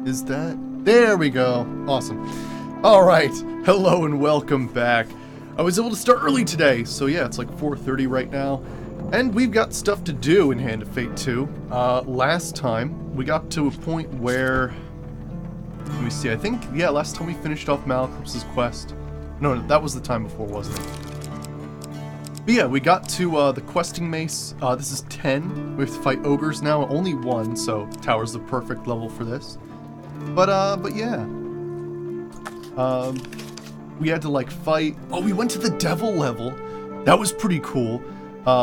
Is that... There we go. Awesome. Alright. Hello and welcome back. I was able to start early today, so yeah, it's like 4:30 right now. And we've got stuff to do in Hand of Fate 2. Last time, we got to a point where... Let me see, I think, yeah, last time we finished off Malcolm's quest. No, that was the time before, wasn't it? But yeah, we got to the questing mace. This is 10. We have to fight ogres now. Only one, so Tower's the perfect level for this. But yeah. We had to, like, fight... Oh, we went to the devil level. That was pretty cool.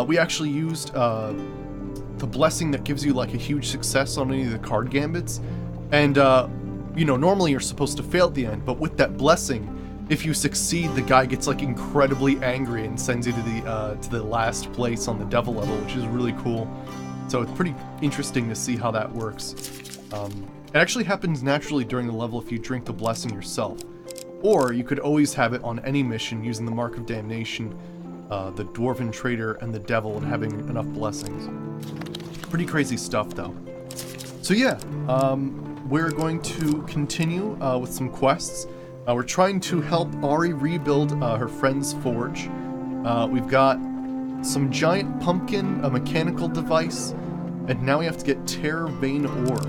We actually used the blessing that gives you, like, a huge success on any of the card gambits. And, you know, normally you're supposed to fail at the end, but with that blessing... If you succeed, the guy gets like incredibly angry and sends you to the last place on the devil level, which is really cool. So it's pretty interesting to see how that works. It actually happens naturally during the level if you drink the blessing yourself. Or you could always have it on any mission using the Mark of Damnation, the Dwarven Trader, and the Devil, and having enough blessings. Pretty crazy stuff though. So yeah, we're going to continue with some quests. We're trying to help Ari rebuild her friend's forge. We've got some giant pumpkin, a mechanical device, and now we have to get Terror Vein ore.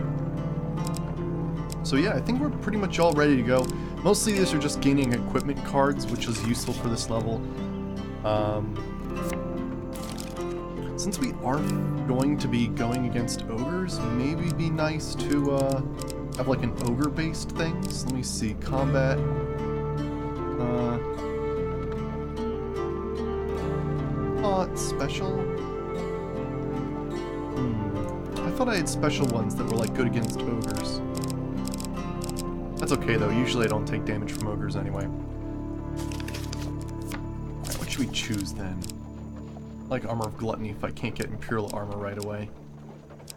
So yeah, I think we're pretty much all ready to go. Mostly these are just gaining equipment cards, which is useful for this level. Since we are going to be going against ogres, maybe it'd be nice to have like an ogre-based things. Let me see, combat. Special. I thought I had special ones that were like good against ogres. That's okay though. Usually I don't take damage from ogres anyway. Alright, what should we choose then? Like Armor of Gluttony if I can't get Imperial Armor right away.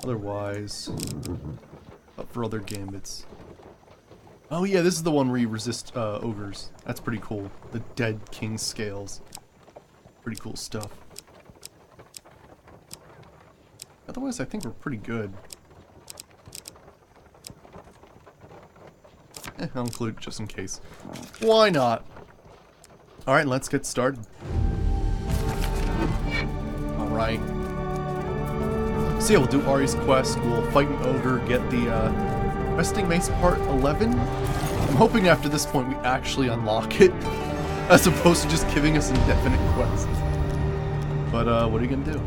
Otherwise, up for other gambits. Oh yeah, this is the one where you resist ogres. That's pretty cool. The Dead King's Scales. Pretty cool stuff. Otherwise, I think we're pretty good. I'll include it just in case. Why not? Alright, let's get started. Alright. So yeah, we'll do Ari's quest, we'll fight an ogre, get the questing mace part 11. I'm hoping after this point we actually unlock it, as opposed to just giving us indefinite quests. But what are you gonna do?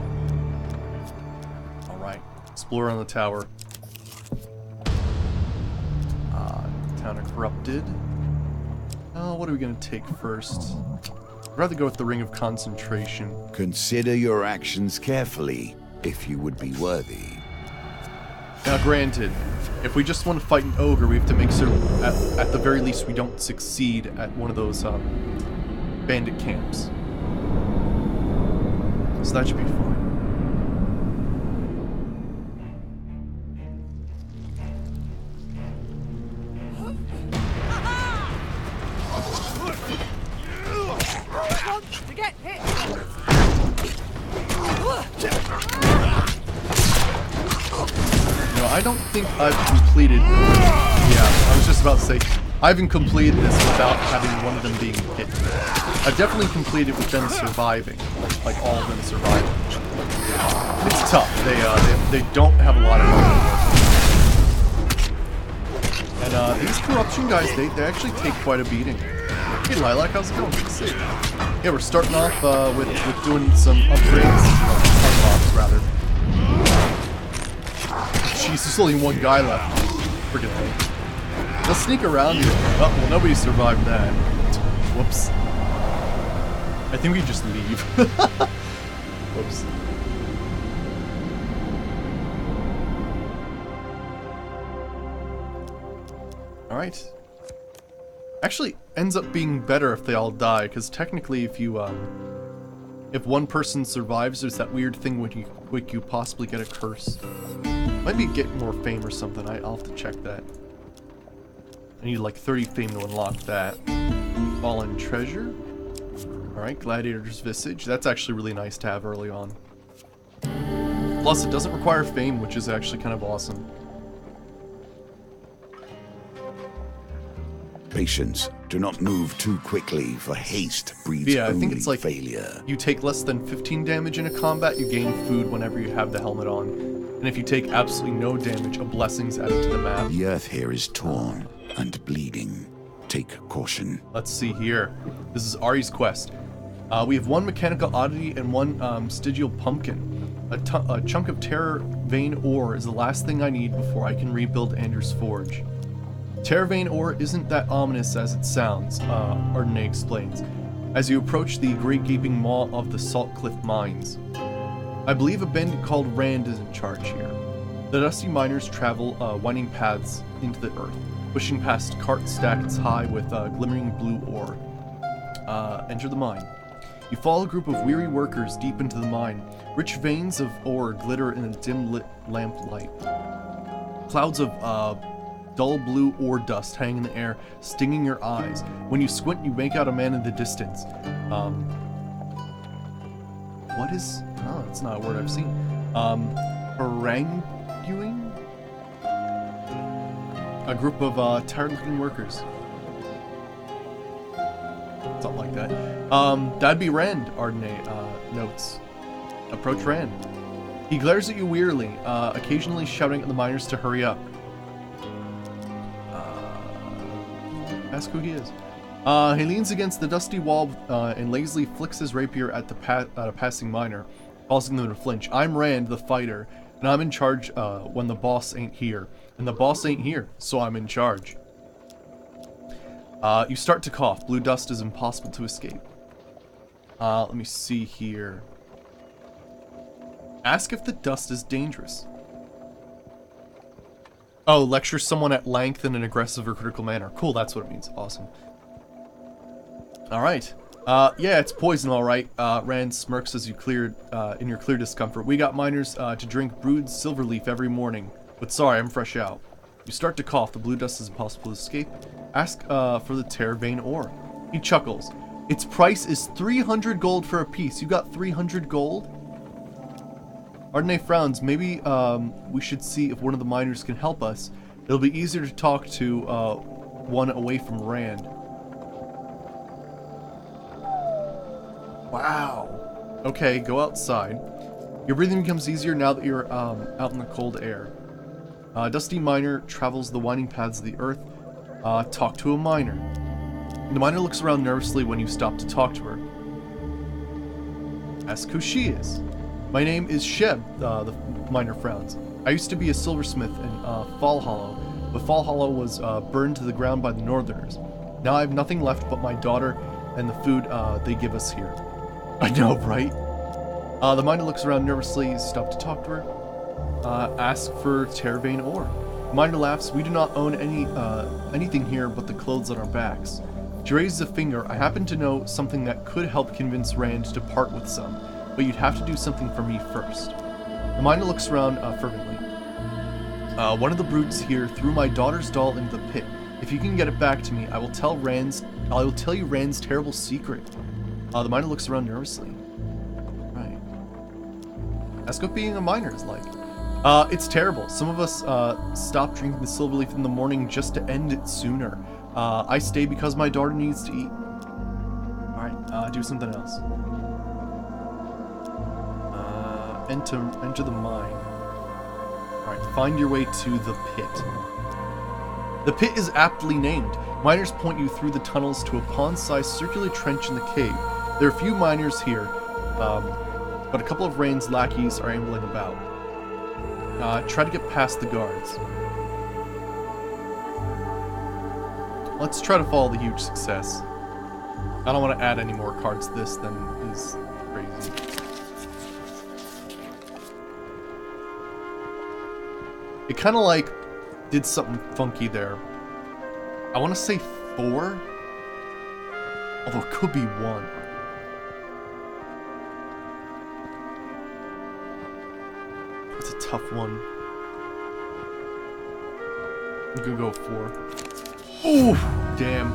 Alright, explore on the tower. Town of Corrupted. What are we gonna take first? I'd rather go with the Ring of Concentration. Consider your actions carefully, if you would be worthy. Now granted, if we just want to fight an ogre, we have to make sure at the very least we don't succeed at one of those bandit camps. So that should be fine. I don't think I've completed... Yeah, I was just about to say, I haven't completed this without having one of them being hit. I've definitely completed with them surviving. Like all of them surviving. It's tough. They don't have a lot of money. And these corruption guys, they actually take quite a beating. Hey Lilac, how's it going? Good to see you. Yeah, we're starting off with doing some upgrades. Unlocks, rather. Jeez, there's only one guy left. Freaking hell. They'll sneak around you. Oh, well, nobody survived that. Whoops. I think we just leave. Whoops. Alright. Actually, ends up being better if they all die, because technically if you, if one person survives, there's that weird thing when you possibly get a curse. Might be getting more fame or something. I'll have to check that. I need like 30 fame to unlock that. Fallen Treasure. Alright, Gladiator's Visage. That's actually really nice to have early on. Plus, it doesn't require fame, which is actually kind of awesome. Patience. Do not move too quickly, for haste breeds Yeah, I think only it's like failure. you take less than 15 damage in a combat, you gain food whenever you have the helmet on. And if you take absolutely no damage, a blessing's added to the map. The earth here is torn and bleeding. Take caution. Let's see here. This is Ari's quest. We have one mechanical oddity and one stygial pumpkin. A chunk of terror vein ore is the last thing I need before I can rebuild Anders' forge. Terror vein ore isn't that ominous as it sounds, Ardenay explains, as you approach the great gaping maw of the Salt Cliff mines. I believe a bandit called Rand is in charge here. The dusty miners travel winding paths into the earth, pushing past carts stacked high with glimmering blue ore. Enter the mine. You follow a group of weary workers deep into the mine. Rich veins of ore glitter in a dim-lit lamplight. Clouds of dull blue ore dust hang in the air, stinging your eyes. When you squint, you make out a man in the distance. What is... Oh, it's not a word I've seen. Haranguing? A group of tired-looking workers. Something like that. That'd be Rand, Ardenay notes. Approach Rand. He glares at you wearily, occasionally shouting at the miners to hurry up. Ask who he is. He leans against the dusty wall and lazily flicks his rapier at a passing miner, causing them to flinch. I'm Rand, the fighter, and I'm in charge when the boss ain't here. And the boss ain't here, so I'm in charge. You start to cough. Blue dust is impossible to escape. Let me see here. Ask if the dust is dangerous. Oh, lecture someone at length in an aggressive or critical manner. Cool, that's what it means. Awesome. Alright. Yeah, it's poison, alright. Rand smirks as you in your clear discomfort. We got miners to drink brewed silverleaf every morning. But sorry, I'm fresh out. You start to cough. The blue dust is impossible to escape. Ask for the terror vein ore. He chuckles. Its price is 300 gold for a piece. You got 300 gold? Ardenay frowns. Maybe we should see if one of the miners can help us. It'll be easier to talk to one away from Rand. Wow. Okay, go outside. Your breathing becomes easier now that you're out in the cold air. Dusty miner travels the winding paths of the earth. Talk to a miner. The miner looks around nervously when you stop to talk to her. Ask who she is. My name is Sheb, the miner frowns. I used to be a silversmith in Fall Hollow, but Fall Hollow was burned to the ground by the Northerners. Now I have nothing left but my daughter and the food they give us here. I know, right? The miner looks around nervously, stop to talk to her. Ask for terror vein ore. The miner laughs. We do not own anything here but the clothes on our backs. She raises a finger. I happen to know something that could help convince Rand to part with some, but you'd have to do something for me first. The miner looks around fervently. One of the brutes here threw my daughter's doll into the pit. If you can get it back to me, I will tell you Rand's terrible secret. The miner looks around nervously. Right. Ask what being a miner is like. It's terrible. Some of us stop drinking the silverleaf in the morning just to end it sooner. I stay because my daughter needs to eat. Alright, do something else. Enter the mine. Alright, find your way to the pit. The pit is aptly named. Miners point you through the tunnels to a pond-sized circular trench in the cave. There are few miners here, but a couple of Rand's lackeys are ambling about. Try to get past the guards. Let's try to follow the huge success. I don't want to add any more cards to this than is crazy. It kind of like did something funky there. I want to say 4, although it could be 1. It's a tough one. I'm gonna go 4. Ooh, damn.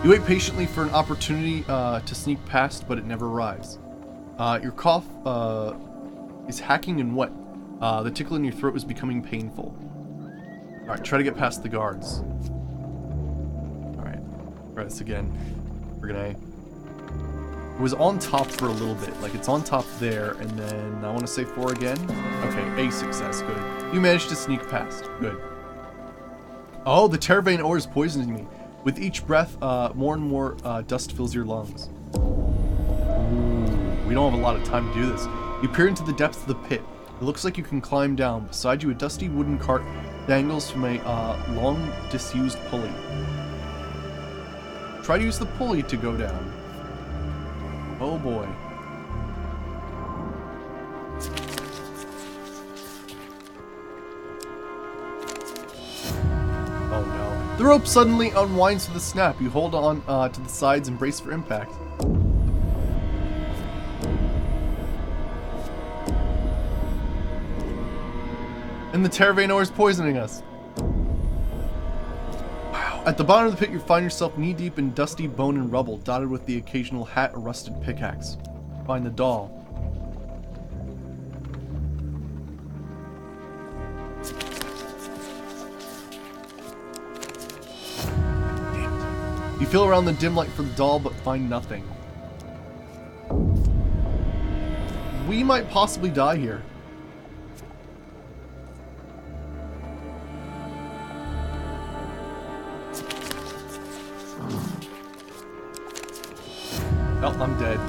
You wait patiently for an opportunity to sneak past, but it never arrives. Your cough is hacking and wet. The tickle in your throat is becoming painful. Alright, try to get past the guards. Alright. Press again. Friggin' A. It was on top for a little bit. Like, it's on top there, and then I want to say 4 again. Okay, a success. Good. You managed to sneak past. Good. Oh, the Terravane ore is poisoning me. With each breath, more and more dust fills your lungs. Ooh, we don't have a lot of time to do this. You peer into the depths of the pit. It looks like you can climb down. Beside you, a dusty wooden cart dangles from a long, disused pulley. Try to use the pulley to go down. Oh boy. Oh no. The rope suddenly unwinds with a snap. You hold on to the sides and brace for impact. And the Terravane ore is poisoning us. At the bottom of the pit, you find yourself knee-deep in dusty bone and rubble, dotted with the occasional hat or rusted pickaxe. Find the doll. You feel around the dim light for the doll, but find nothing. We might possibly die here. Oh, I'm dead.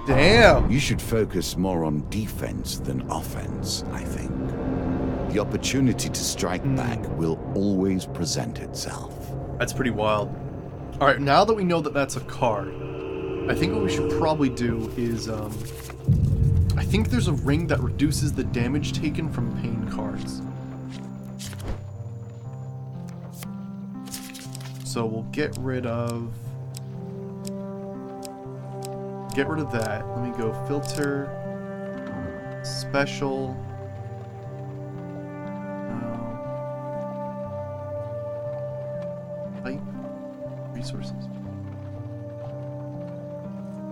Damn! You should focus more on defense than offense, I think. The opportunity to strike back will always present itself. That's pretty wild. Alright, now that we know that that's a card, I think what we should probably do is, I think there's a ring that reduces the damage taken from pain cards. So we'll get rid of that. Let me go filter, special, type, resources,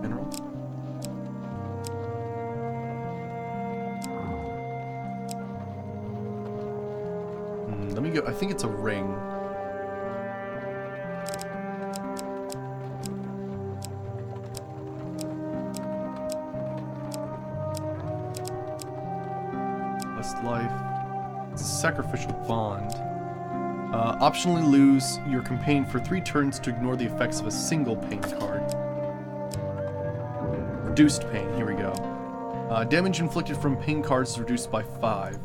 general. Let me go, I think it's a ring. Life. It's a sacrificial bond. Optionally lose your companion for 3 turns to ignore the effects of a single pain card. Reduced pain, here we go. Damage inflicted from pain cards is reduced by 5.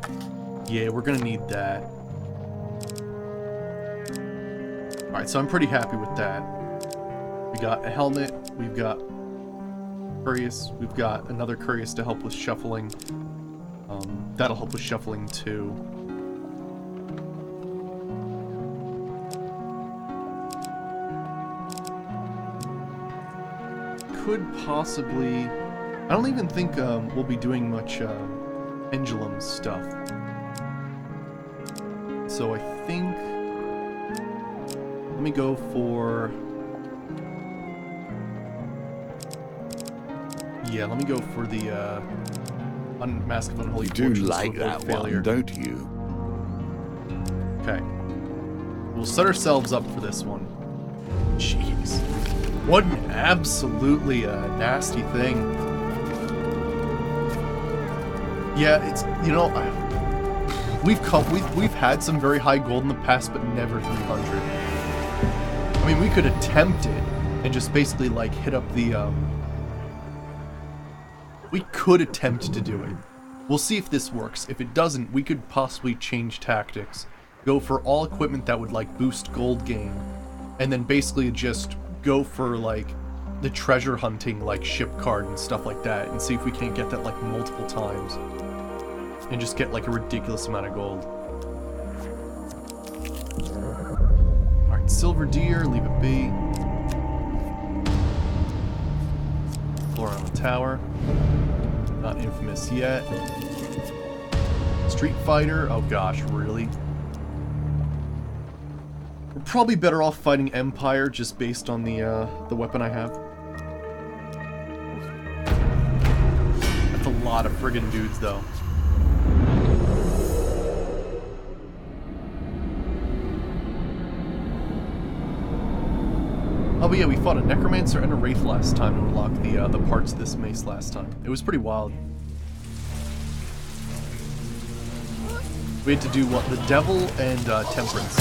Yeah, we're gonna need that. Alright, so I'm pretty happy with that. We got a helmet, we've got Curious, we've got another Curious to help with shuffling. That'll help with shuffling too. Could possibly... I don't even think we'll be doing much pendulum stuff. So I think... Let me go for... Yeah, let me go for the... Unmask of Unholy Fortune. You do like that one, don't you? Okay. We'll set ourselves up for this one. Jeez. What an absolutely nasty thing. Yeah, it's, you know, we've had some very high gold in the past, but never 300. I mean, we could attempt it and just basically like hit up the we could attempt to do it. We'll see if this works. If it doesn't, we could possibly change tactics. Go for all equipment that would like boost gold gain. And then basically just go for like the treasure hunting like ship card and stuff like that. And see if we can't get that like multiple times. And just get like a ridiculous amount of gold. Alright, silver deer, leave it be. Floor on the tower. Not infamous yet. Street Fighter. Oh gosh, really? We're probably better off fighting Empire just based on the weapon I have. That's a lot of friggin' dudes, though. Oh, but yeah, we fought a necromancer and a wraith last time to unlock the parts of this mace last time. It was pretty wild. We had to do what? The devil and temperance.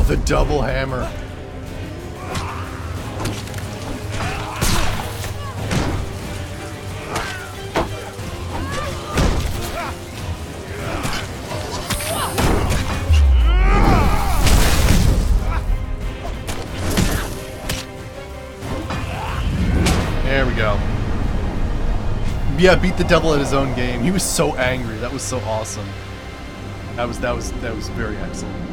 The double hammer. There we go. Yeah, beat the devil at his own game. He was so angry. That was so awesome. That was very excellent.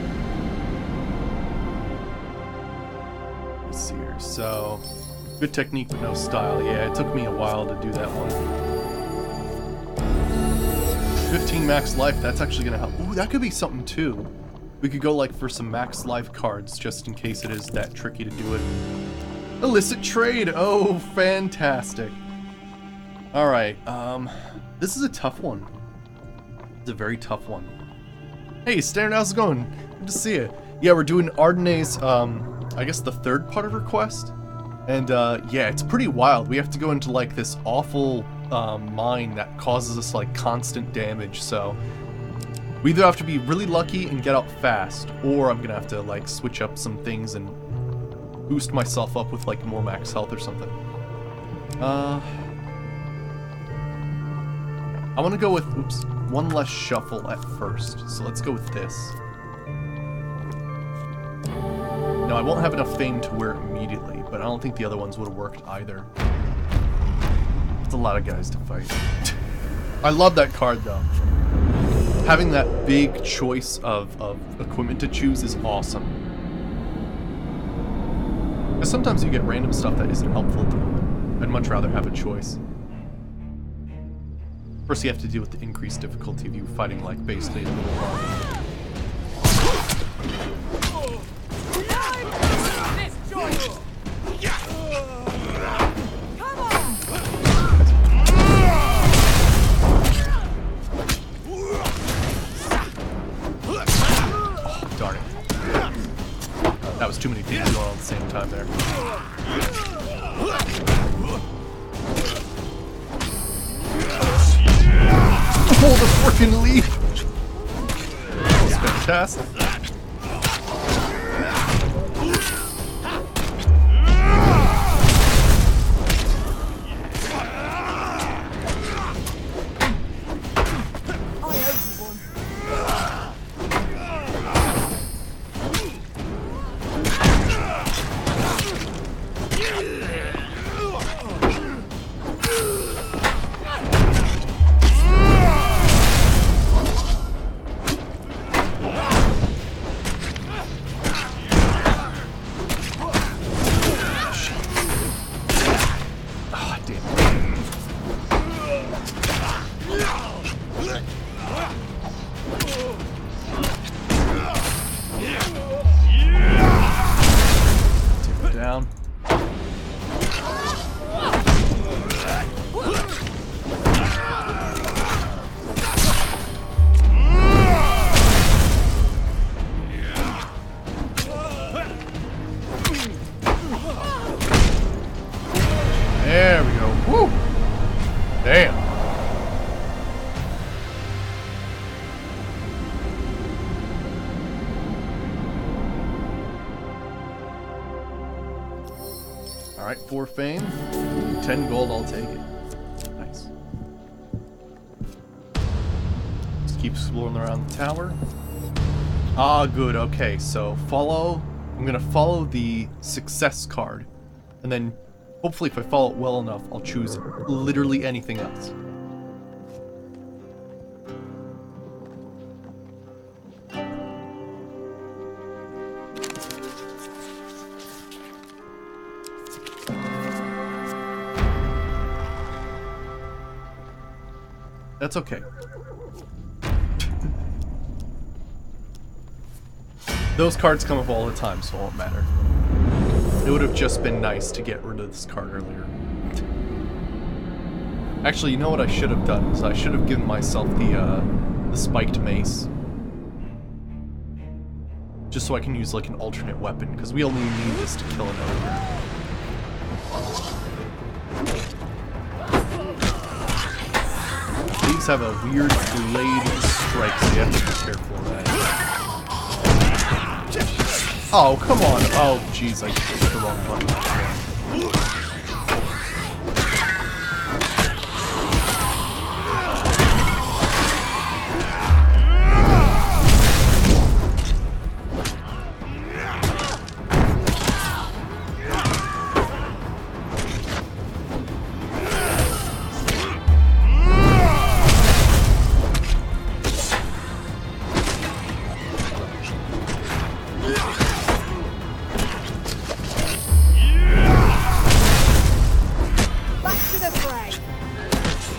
So, good technique but no style. Yeah, it took me a while to do that one. 15 max life, that's actually gonna help. Ooh, that could be something too. We could go like for some max life cards just in case it is that tricky to do it. Illicit trade, oh, fantastic. Alright, this is a tough one. It's a very tough one. Hey, Standard, how's it going? Good to see you. Yeah, we're doing Ardennes, I guess the third part of her quest. And, yeah, it's pretty wild. We have to go into, like, this awful, mine that causes us, like, constant damage, so... We either have to be really lucky and get out fast, or I'm gonna have to, like, switch up some things and boost myself up with, like, more max health or something. I wanna go with, oops, one less shuffle at first, so let's go with this. No, I won't have enough fame to wear it immediately, but I don't think the other ones would have worked either. It's a lot of guys to fight. I love that card, though. Having that big choice of equipment to choose is awesome. Because sometimes you get random stuff that isn't helpful at the moment. I'd much rather have a choice. First, you have to deal with the increased difficulty of you fighting, like, basically a little army. That was too many things going on at the same time there. Oh, the frickin' leaf! That was fantastic. There we go. Woo! Damn. Alright, 4 fame. 10 gold, I'll take it. Nice. Just keep exploring around the tower. Ah, good, okay, so follow I'm gonna follow the success card, and then hopefully if I follow it well enough, I'll choose literally anything else. That's okay. Those cards come up all the time, so it won't matter. It would have just been nice to get rid of this card earlier. Actually, you know what I should have done? Is I should have given myself the spiked mace. Just so I can use like an alternate weapon, because we only need this to kill an ogre. These have a weird blade strike, so you have to be careful of that. Oh, come on. Oh, jeez, I hit the wrong button.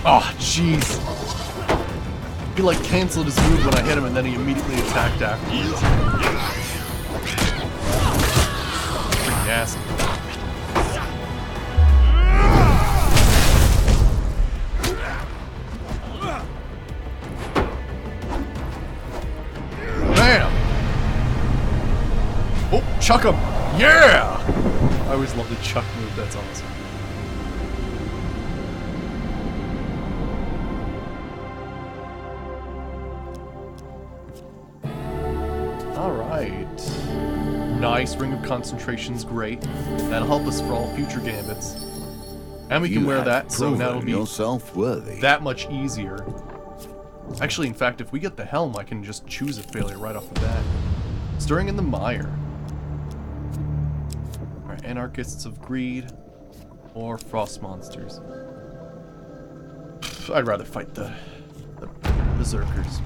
Oh, jeez. He like canceled his move when I hit him and then he immediately attacked afterwards. Pretty nasty. Bam! Oh, chuck him! Yeah! I always love the chuck move, that's awesome. Alright. Nice, Ring of Concentration's great. That'll help us for all future gambits. And we can wear that, so now it'll be yourself worthy. That much easier. Actually, in fact, if we get the helm, I can just choose a failure right off the bat. Stirring in the Mire. Alright, Anarchists of Greed. Or Frost Monsters. I'd rather fight the Berserkers.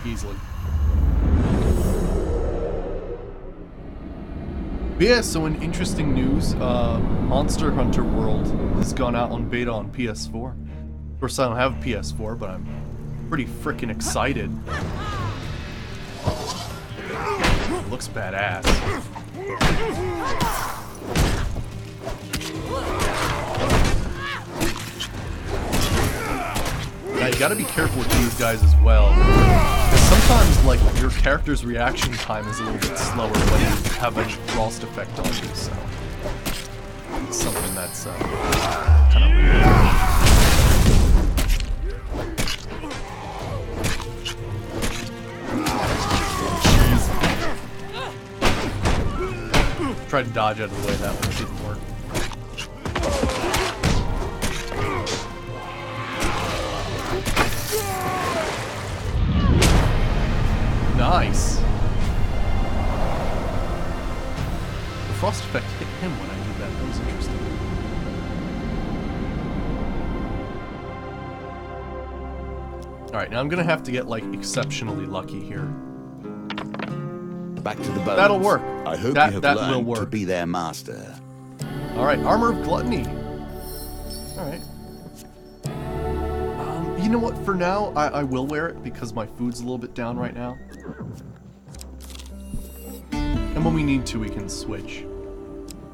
Easily. But yeah, so in interesting news, Monster Hunter World has gone out on beta on PS4. Of course, I don't have a PS4, but I'm pretty freaking excited. It looks badass. Now, you gotta be careful with these guys as well. Because sometimes, like, your character's reaction time is a little bit slower when you have a frost effect on you, so... It's something that's, kind of weird. Tried to dodge out of the way, that one didn't work. Nice. The frost effect hit him when I did that. That was interesting. Alright, now I'm gonna have to get, like, exceptionally lucky here. Back to the boat. That'll work. I hope that you have will learned work. to be their master. Alright, Armor of Gluttony. Alright. You know what? For now, I will wear it because my food's a little bit down right now. And when we need to, we can switch.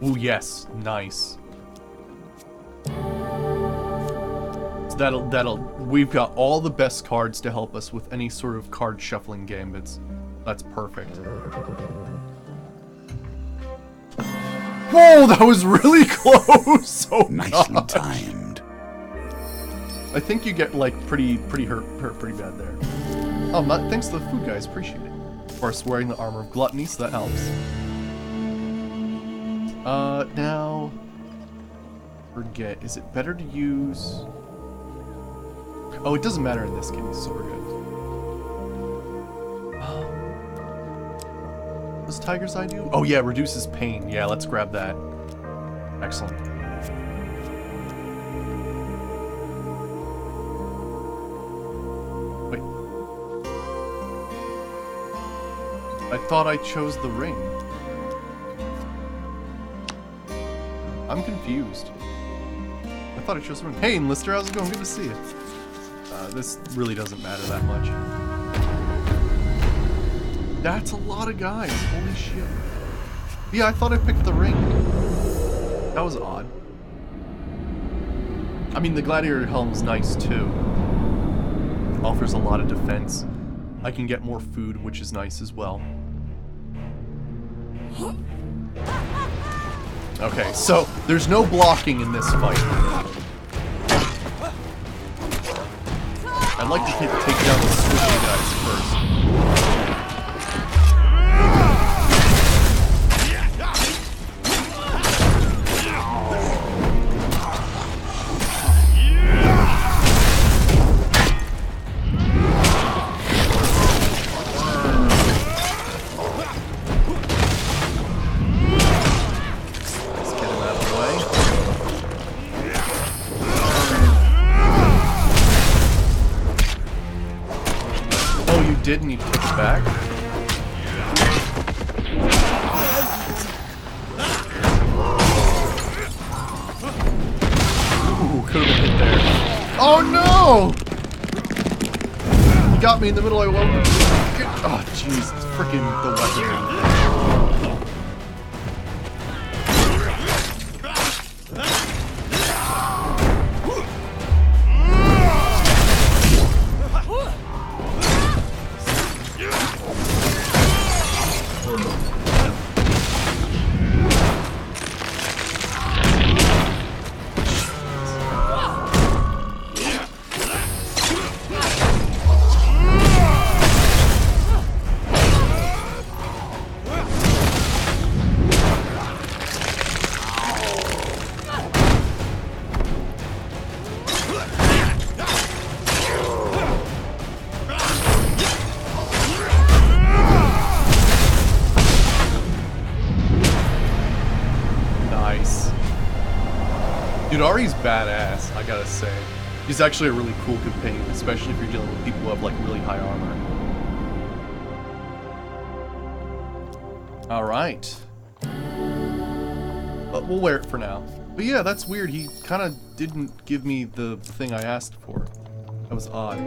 Ooh, yes. Nice. So we've got all the best cards to help us with any sort of card shuffling gambits. That's perfect. Whoa, that was really close! Oh, Nicely God. timed. I think you get, like, pretty hurt pretty bad there. Oh, thanks to the food guys, appreciate it. Of course, wearing the Armor of Gluttony, so that helps. Now... Forget, is it better to use... Oh, it doesn't matter in this case, so we're good. What does Tiger's Eye do? Oh yeah, reduces pain. Yeah, let's grab that. Excellent. Wait. I thought I chose the ring. I'm confused. I thought I chose the ring. Hey, Enlister, how's it going? Good to see you. This really doesn't matter that much. That's a lot of guys. Holy shit. Yeah, I thought I picked the ring. That was odd. I mean, the gladiator helm's nice too. Offers a lot of defense. I can get more food, which is nice as well. Okay, so there's no blocking in this fight. I'd like to take down the squishy guys first. Didn't need to take it back. Ooh, could have been hit there. Oh no! He got me in the middle. I won't. Oh jeez, it's freaking the weapon. Dude, Ari's badass, I gotta say. He's actually a really cool companion, especially if you're dealing with people who have like really high armor. Alright. But we'll wear it for now. But yeah, that's weird. He kind of didn't give me the thing I asked for. That was odd.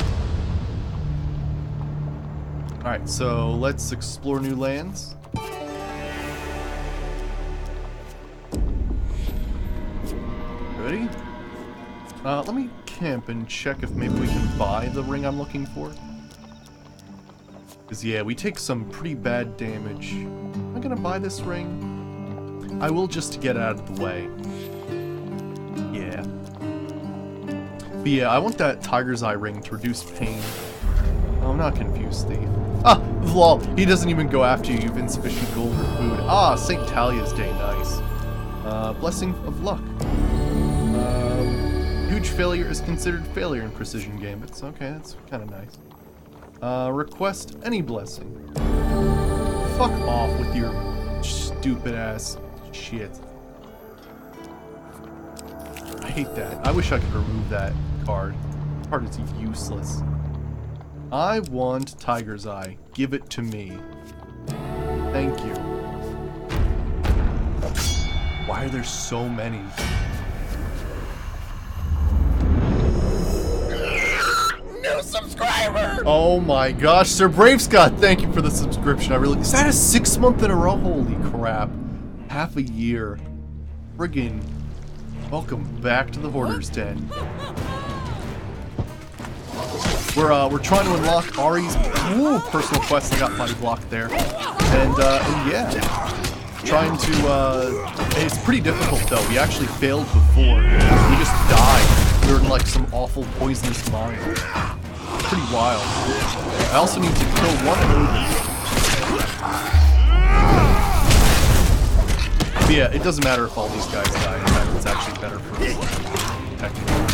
Alright, so let's explore new lands. Ready? Let me camp and check if maybe we can buy the ring I'm looking for. Because yeah, we take some pretty bad damage. Am I gonna buy this ring? I will, just to get out of the way. Yeah. But yeah, I want that Tiger's Eye ring to reduce pain. Oh, I'm not confused, thief. Ah, lol, he doesn't even go after you. You have insufficient gold or food. Ah, St. Talia's Day, nice. Blessing of Luck. Huge failure is considered failure in precision gambits. Okay, that's kind of nice. Request any blessing. Fuck off with your stupid ass shit. I hate that. I wish I could remove that card. The card is useless. I want Tiger's Eye. Give it to me. Thank you. Why are there so many? New subscriber! Oh my gosh, Sir Brave Scott, thank you for the subscription. Is that a 6 month in a row? Holy crap. Half a year. Friggin' welcome back to the Hoarder's Den. We're trying to unlock Ari's personal quest. I got body blocked there. And yeah. Trying to, it's pretty difficult though. We actually failed before. We just died. We were in like some awful poisonous mine. Pretty wild. I also need to kill one ogre. But yeah, it doesn't matter if all these guys die. In fact, it's actually better for us. Technically.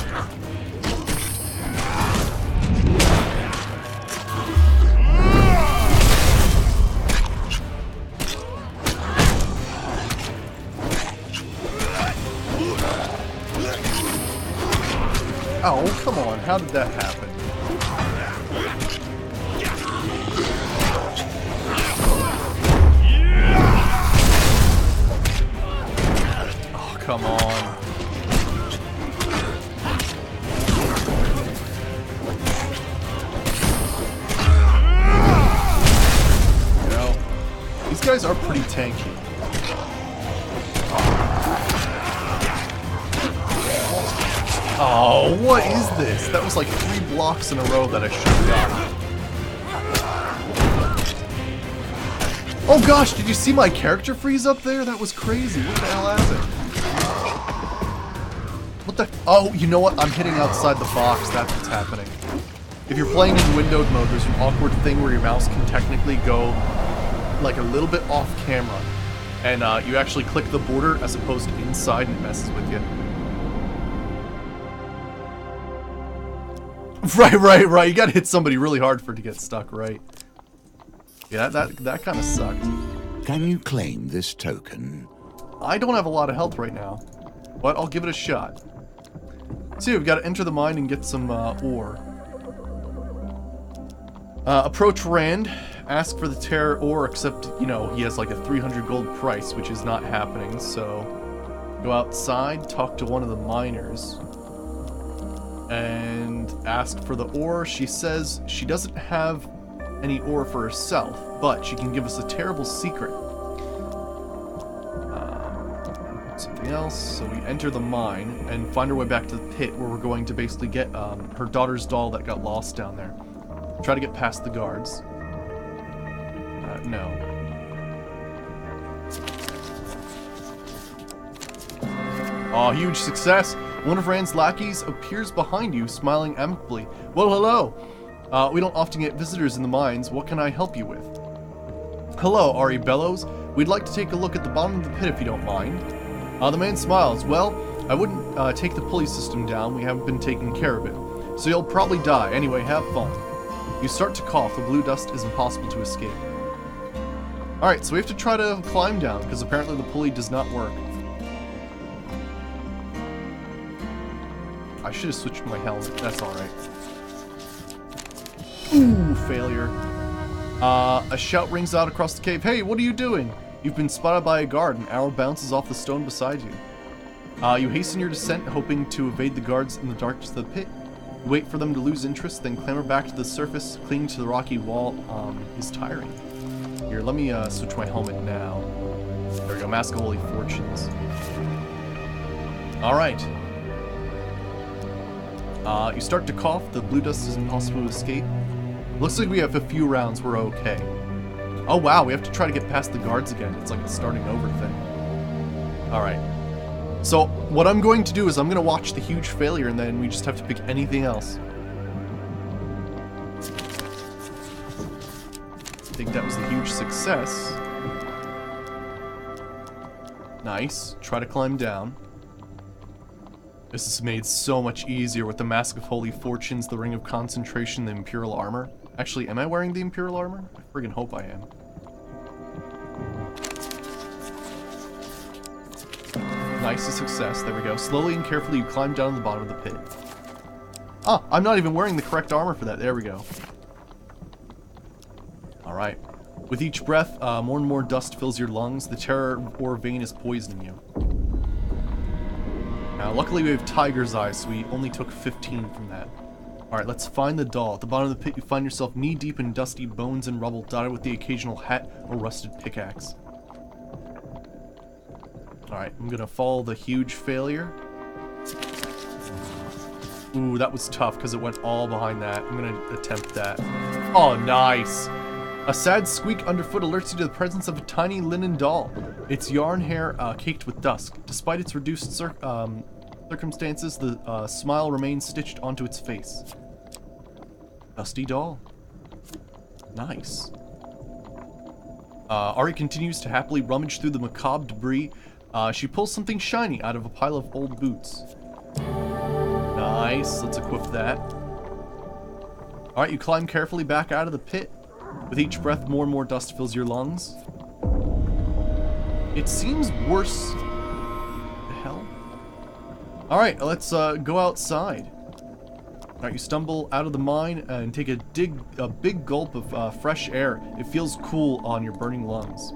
Come on, how did that happen? Oh, come on. You know, these guys are pretty tanky. Oh, what is this? That was like 3 blocks in a row that I should have gotten. Oh gosh, did you see my character freeze up there? That was crazy. What the hell happened? What the? Oh, you know what? I'm hitting outside the box. That's what's happening. If you're playing in windowed mode, there's an awkward thing where your mouse can technically go like a little bit off camera. And you actually click the border as opposed to inside and it messes with you. Right. You gotta hit somebody really hard for it to get stuck, right? Yeah, that kind of sucked. Can you claim this token? I don't have a lot of health right now, but I'll give it a shot. See, we've got to enter the mine and get some ore. Approach Rand, ask for the Terror ore, except, you know, he has like a 300 gold price, which is not happening, so go outside, talk to one of the miners, and ask for the ore. She says she doesn't have any ore for herself, but she can give us a terrible secret. Something else. So we enter the mine and find our way back to the pit where we're going to basically get her daughter's doll that got lost down there. Try to get past the guards. No. Oh, huge success! One of Rand's lackeys appears behind you, smiling amicably. Well, hello! We don't often get visitors in the mines. What can I help you with? Hello, Ari Bellows. We'd like to take a look at the bottom of the pit if you don't mind. The man smiles. Well, I wouldn't take the pulley system down. We haven't been taking care of it. So you'll probably die. Anyway, have fun. You start to cough. The blue dust is impossible to escape. Alright, so we have to try to climb down, because apparently the pulley does not work. I should have switched my helmet. That's alright. Ooh, failure. A shout rings out across the cave. Hey, what are you doing? You've been spotted by a guard. An arrow bounces off the stone beside you. You hasten your descent, hoping to evade the guards in the darkness of the pit. You wait for them to lose interest, then clamber back to the surface. Clinging to the rocky wall is tiring. Here, let me switch my helmet now. There we go, Mask of Holy Fortunes. Alright. You start to cough. The blue dust is impossible to escape. Looks like we have a few rounds. We're okay. Oh wow, we have to try to get past the guards again. It's like a starting over thing. Alright. So, what I'm going to do is I'm going to watch the huge failure and then we just have to pick anything else. I think that was the huge success. Nice. Try to climb down. This is made so much easier with the Mask of Holy Fortunes, the Ring of Concentration, the Imperial Armor. Actually, am I wearing the Imperial Armor? I friggin' hope I am. Nice, a success. There we go. Slowly and carefully you climb down to the bottom of the pit. Ah, I'm not even wearing the correct armor for that. There we go. Alright. With each breath, more and more dust fills your lungs. The terror ore vein is poisoning you. Now, luckily we have Tiger's Eye, so we only took 15 from that. Alright, let's find the doll. At the bottom of the pit, you find yourself knee-deep in dusty bones and rubble, dotted with the occasional hat or rusted pickaxe. Alright, I'm gonna follow the huge failure. Ooh, that was tough, because it went all behind that. I'm gonna attempt that. Oh, nice! A sad squeak underfoot alerts you to the presence of a tiny linen doll. Its yarn hair caked with dust. Despite its reduced circumstances, the smile remains stitched onto its face. Dusty doll. Nice. Ari continues to happily rummage through the macabre debris. She pulls something shiny out of a pile of old boots. Nice. Let's equip that. Alright, you climb carefully back out of the pit. With each breath, more and more dust fills your lungs. It seems worse. The hell? Alright, let's go outside. Alright, you stumble out of the mine and take a big gulp of fresh air. It feels cool on your burning lungs.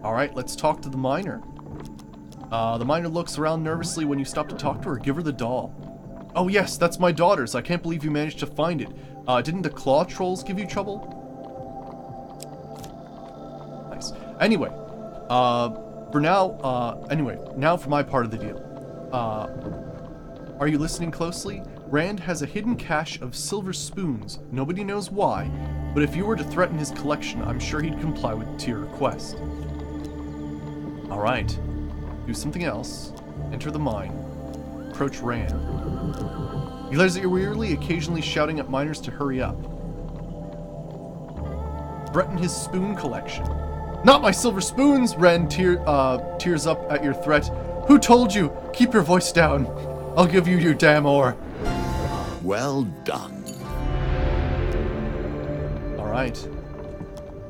Alright, let's talk to the miner. The miner looks around nervously when you stop to talk to her. Give her the doll. Oh yes, that's my daughter's. I can't believe you managed to find it. Didn't the claw trolls give you trouble? Nice. Anyway, for now, now for my part of the deal. Are you listening closely? Rand has a hidden cache of silver spoons. Nobody knows why, but if you were to threaten his collection, I'm sure he'd comply to your request. Alright. Do something else. Enter the mine. Approach Rand. You realize that you're weirdly occasionally shouting at miners to hurry up. Threaten his spoon collection. Not my silver spoons! Rand tears up at your threat. Who told you? Keep your voice down. I'll give you your damn ore. Well done. Alright.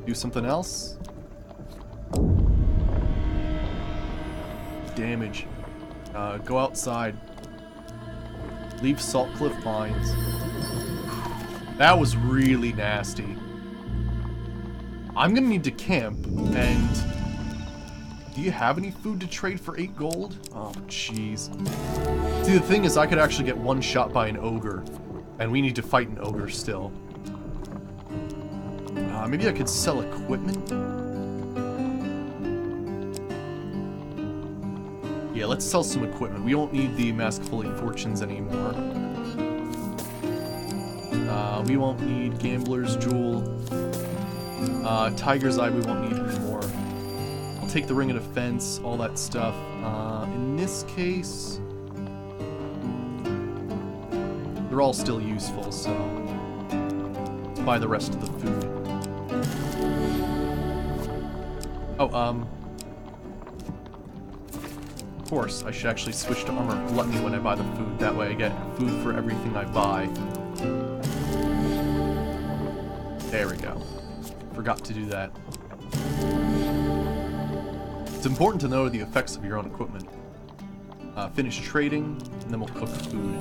Do something else? Damage. Go outside. Leave Salt Cliff Mines. That was really nasty. I'm gonna need to camp, and... Do you have any food to trade for 8 gold? Oh, jeez. See, the thing is, I could actually get one shot by an ogre, and we need to fight an ogre still. Maybe I could sell equipment? Yeah, let's sell some equipment. We won't need the Maskful of Fortunes anymore. We won't need Gambler's Jewel. Tiger's Eye we won't need anymore. I'll take the Ring of Defense, all that stuff. In this case... They're all still useful, so... Let's buy the rest of the food. Oh, of course, I should actually switch to Armor of Gluttony when I buy the food. That way I get food for everything I buy. There we go. Forgot to do that. It's important to know the effects of your own equipment. Finish trading, and then we'll cook food.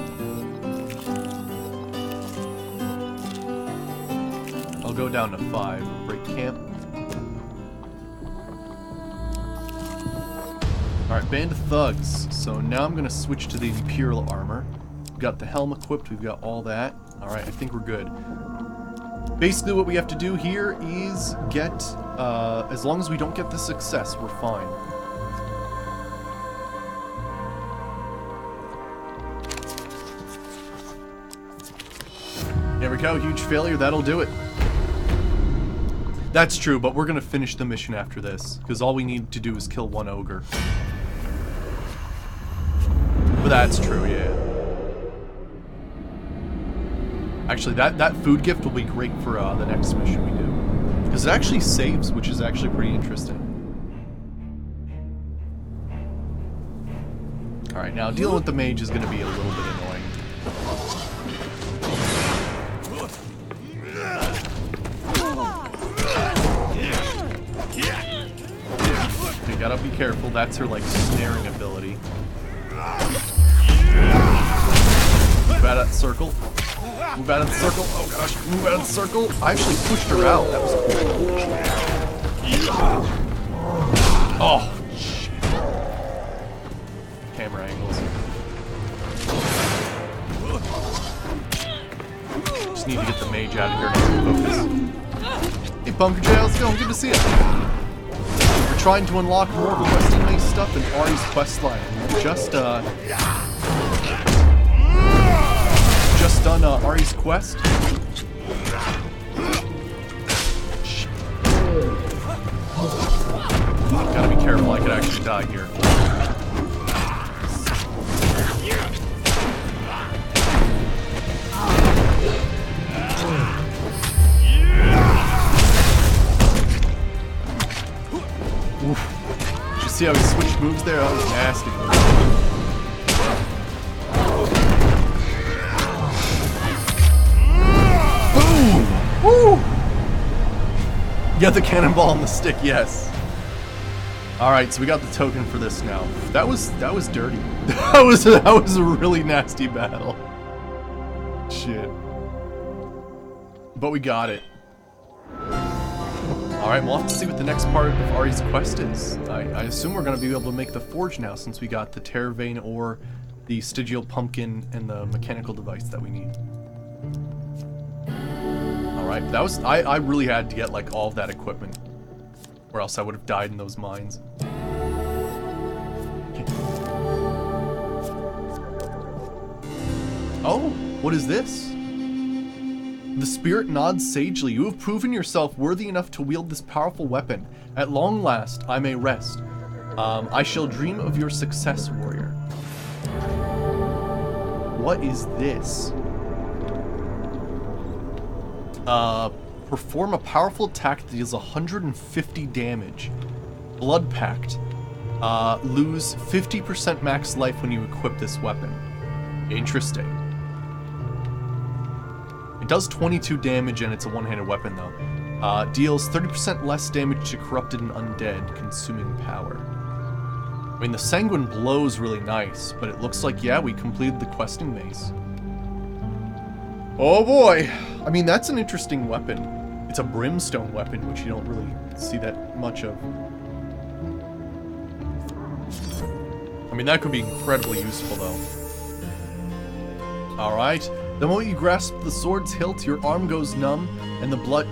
I'll go down to 5. Break camp. Alright, Band of Thugs. So now I'm going to switch to the Imperial Armor. We've got the helm equipped, we've got all that. Alright, I think we're good. Basically what we have to do here is get, as long as we don't get the success, we're fine. There we go, huge failure, that'll do it. That's true, but we're gonna finish the mission after this, because all we need to do is kill one ogre. But that's true, yeah. Actually, that food gift will be great for the next mission we do. Because it actually saves, which is actually pretty interesting. Alright, now dealing with the mage is going to be a little bit annoying. You gotta be careful, that's her, like, snaring ability. Move out of that circle. Move out of the circle. Oh gosh, move out of the circle. I actually pushed her out. That was cool. Oh, shit. Camera angles. Just need to get the mage out of here and focus. Hey, Bunker J, how's it going? Good to see you. We're trying to unlock more of the questing-based stuff in Ari's questline. Just done Ari's quest. Gotta be careful, I could actually die here. Oof. Did you see how he switched moves there? That was nasty. Woo! Yeah, the cannonball on the stick, yes. Alright, so we got the token for this now. That was dirty. That was a really nasty battle. Shit. But we got it. Alright, we'll have to see what the next part of Ari's quest is. I assume we're going to be able to make the forge now since we got the Terravane ore, the Stygial pumpkin, and the mechanical device that we need. Alright, that was... I really had to get, like, all of that equipment. Or else I would have died in those mines. Oh, what is this? The spirit nods sagely. You have proven yourself worthy enough to wield this powerful weapon. At long last, I may rest. I shall dream of your success, warrior. What is this? Perform a powerful attack that deals 150 damage. Blood Pact. Lose 50% max life when you equip this weapon. Interesting. It does 22 damage and it's a one-handed weapon though. Deals 30% less damage to corrupted and undead, consuming power. I mean, the Sanguine Blow's really nice, but it looks like, yeah, we completed the questing mace. Oh boy! I mean, that's an interesting weapon. It's a brimstone weapon, which you don't really see that much of. I mean, that could be incredibly useful though. Alright. The moment you grasp the sword's hilt, your arm goes numb, and the blood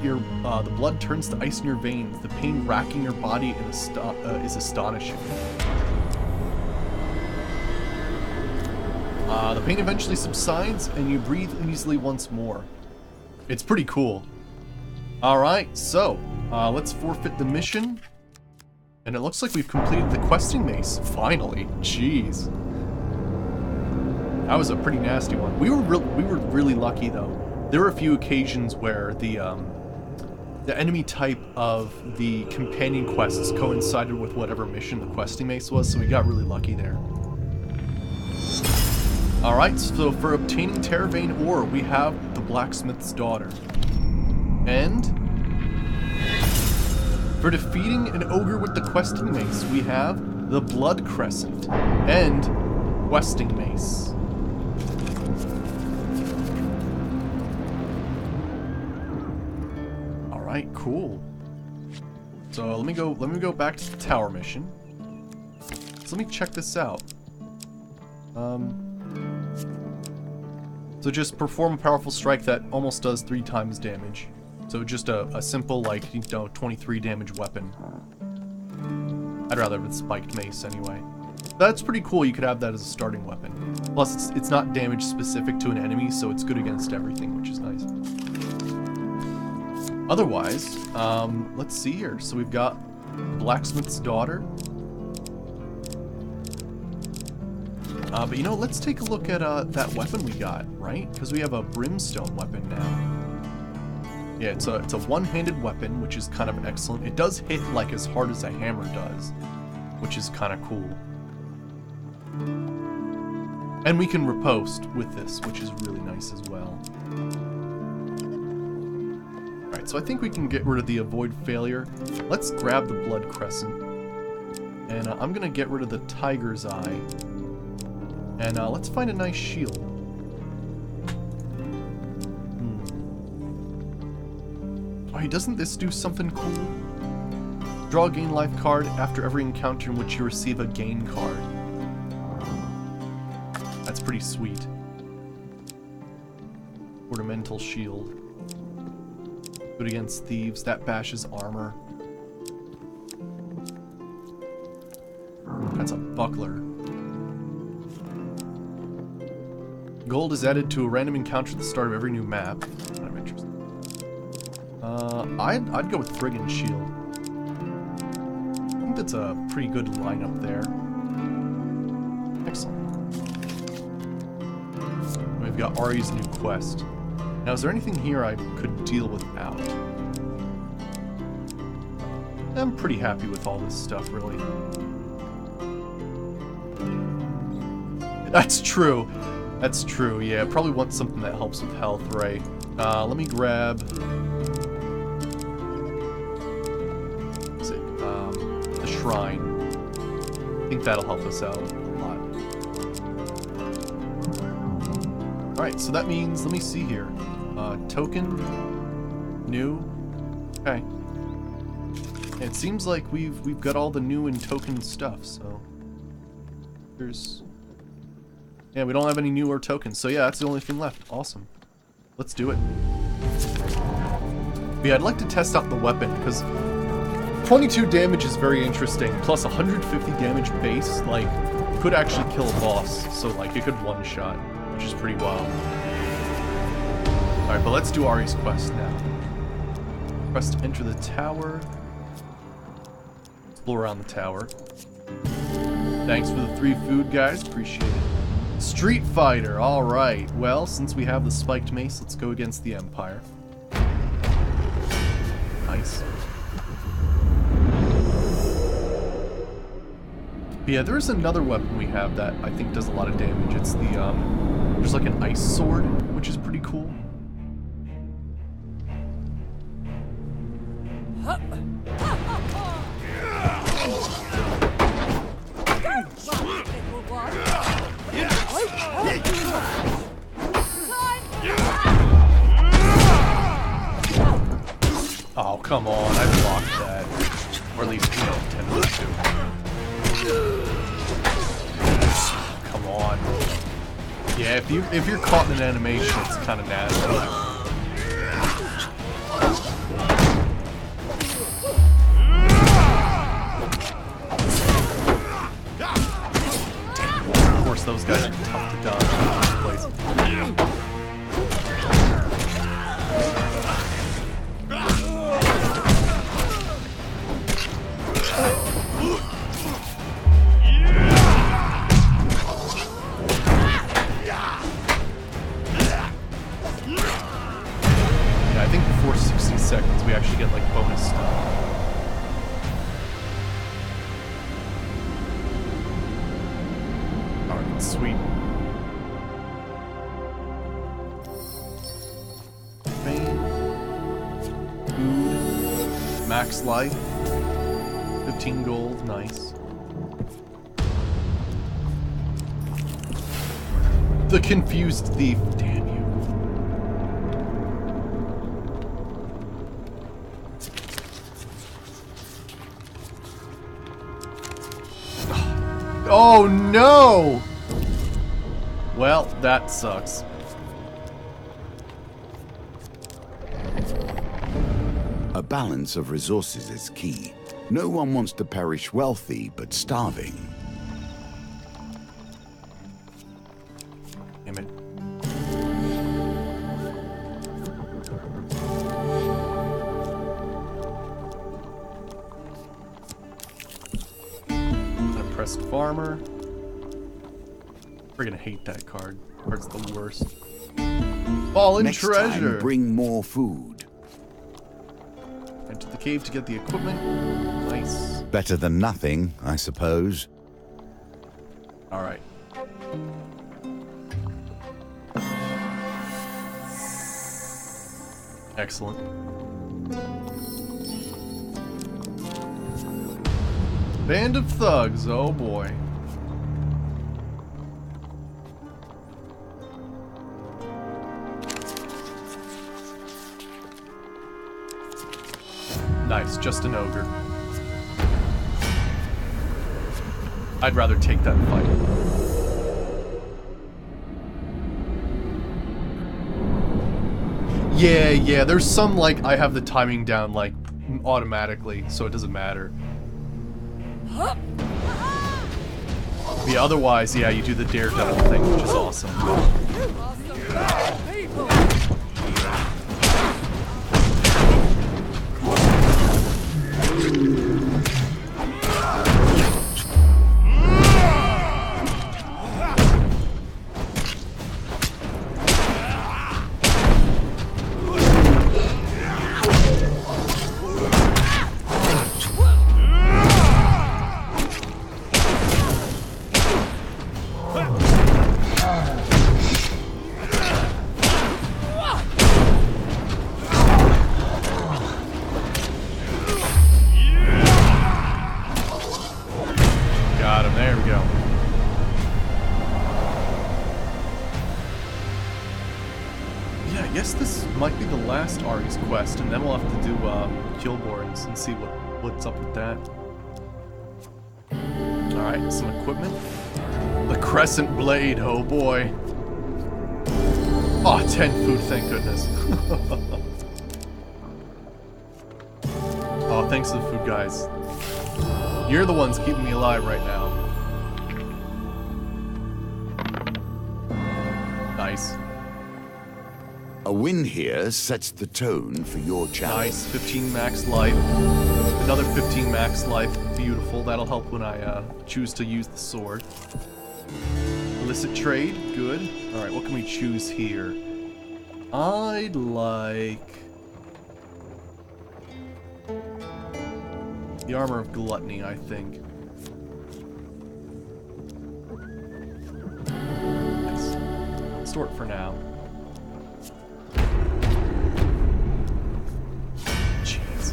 turns to ice in your veins. The pain racking your body is astonishing. The pain eventually subsides, and you breathe easily once more. It's pretty cool. Alright, so, let's forfeit the mission. And it looks like we've completed the questing mace, finally. Jeez. That was a pretty nasty one. We were really lucky though. There were a few occasions where the enemy type of the companion quests coincided with whatever mission the questing mace was, so we got really lucky there. Alright, so for obtaining Terravane ore, we have the Blacksmith's Daughter. And for defeating an ogre with the questing mace, we have the Blood Crescent and questing mace. Alright, cool. So let me go back to the tower mission. So let me check this out. So just perform a powerful strike that almost does 3 times damage. So just a simple, like, you know, 23 damage weapon. I'd rather have a spiked mace anyway. That's pretty cool. You could have that as a starting weapon. Plus, it's not damage specific to an enemy, so it's good against everything, which is nice. Otherwise, let's see here. So we've got Blacksmith's Daughter. But you know, let's take a look at that weapon we got, right? Because we have a brimstone weapon now. Yeah, it's a one-handed weapon, which is kind of excellent. It does hit like as hard as a hammer does, which is kind of cool. And we can riposte with this, which is really nice as well. Alright, so I think we can get rid of the avoid failure. Let's grab the Blood Crescent. And I'm going to get rid of the Tiger's Eye. And let's find a nice shield. Oh, hey, doesn't this do something cool? Draw a gain life card after every encounter in which you receive a gain card. That's pretty sweet. Ornamental shield. Good against thieves. That bashes armor. That's a buckler. Gold is added to a random encounter at the start of every new map. Kind of interesting. I'd go with Brigand Shield. I think that's a pretty good lineup there. Excellent. We've got Ari's new quest. Now, is there anything here I could deal without? I'm pretty happy with all this stuff, really. That's true. That's true, yeah. Probably want something that helps with health, right? Let me grab... What is it? The Shrine. I think that'll help us out a lot. Alright, so that means, let me see here. Token, new, okay. It seems like we've got all the new and token stuff, so there's, yeah, we don't have any newer tokens, so yeah, that's the only thing left. Awesome. Let's do it. But yeah, I'd like to test out the weapon, because 22 damage is very interesting, plus 150 damage base, like, could actually kill a boss, so like, it could one-shot, which is pretty wild. Alright, but let's do Ari's quest now. Quest to enter the tower. Explore around the tower. Thanks for the 3 food, guys. Appreciate it. Street Fighter. Alright. Well, since we have the spiked mace, let's go against the Empire. Nice. But yeah, there's another weapon we have that I think does a lot of damage. It's the, there's like an ice sword, which is pretty cool. Oh, come on, I blocked that. Or at least, you know, intended to. Come on. Yeah, if you're caught in an animation, it's kind of nasty. Of course, those guys are tough to dodge in the first place. Yeah, I think before 60 seconds, we actually get like bonus stuff. Sweet. Fame. Food. Max life. 15 gold. Nice. The confused thief. Damn you. Oh no! Well, that sucks. A balance of resources is key. No one wants to perish wealthy, but starving. Damn it. I pressed farmer. Friggin' hate that card. Card's the worst. Fallen Next treasure. time, bring more food. Enter the cave to get the equipment. Nice. Better than nothing, I suppose. All right. Excellent. Band of thugs. Oh boy. Nice, just an ogre. I'd rather take that fight. Yeah, there's some, like, I have the timing down, like, automatically, so it doesn't matter. Yeah, otherwise, yeah, you do the daredevil thing, which is awesome. guess this might be the last Ari's quest, and then we'll have to do Killborns and see what's up with that. Alright, some equipment. The Crescent Blade, oh boy. Oh, 10 food, thank goodness. Oh, thanks to the food guys. You're the ones keeping me alive right now. Nice. A win here sets the tone for your challenge. Nice, 15 max life. Another 15 max life. Beautiful. That'll help when I choose to use the sword. Illicit trade. Good. Alright, what can we choose here? I'd like... the Armor of Gluttony, I think. Nice. Store it for now. Jeez.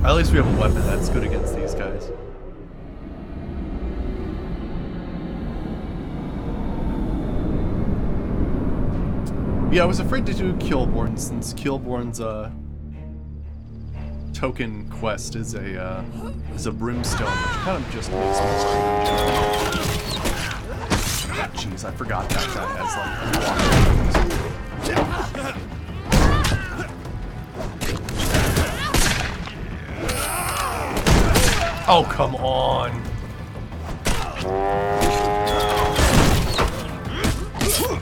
At least we have a weapon that's good against these guys. Yeah, I was afraid to do Killborn since Killborn's token quest is a brimstone, which kind of just makes me worry. Jeez, I forgot that guy has like unlocked. Oh, come on.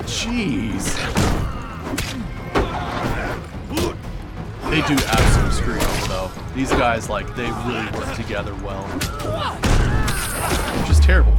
Jeez. They do absolute screw up, though. These guys, like, they really work together well. Which is terrible.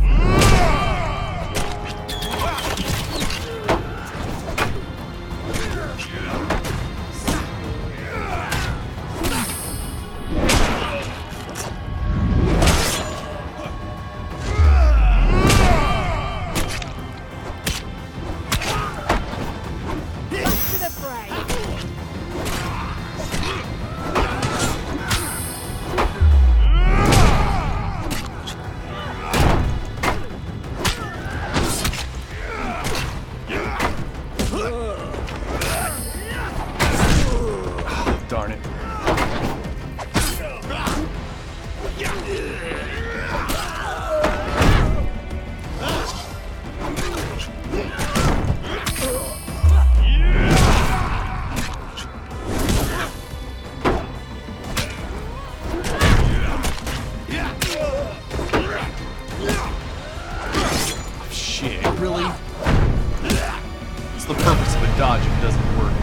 Darn it. Shit, really? What's the purpose of a dodge if it doesn't work?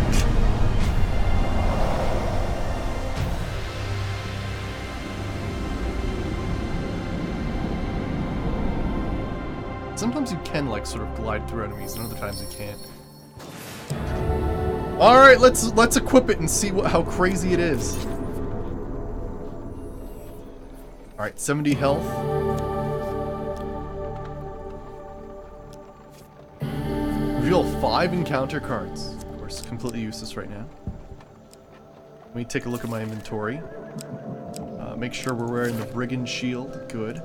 Sometimes you can, like, sort of glide through enemies, and other times you can't. Alright, let's equip it and see how crazy it is. Alright, 70 health. Reveal 5 encounter cards. Of course, completely useless right now. Let me take a look at my inventory. Make sure we're wearing the Brigand Shield. Good.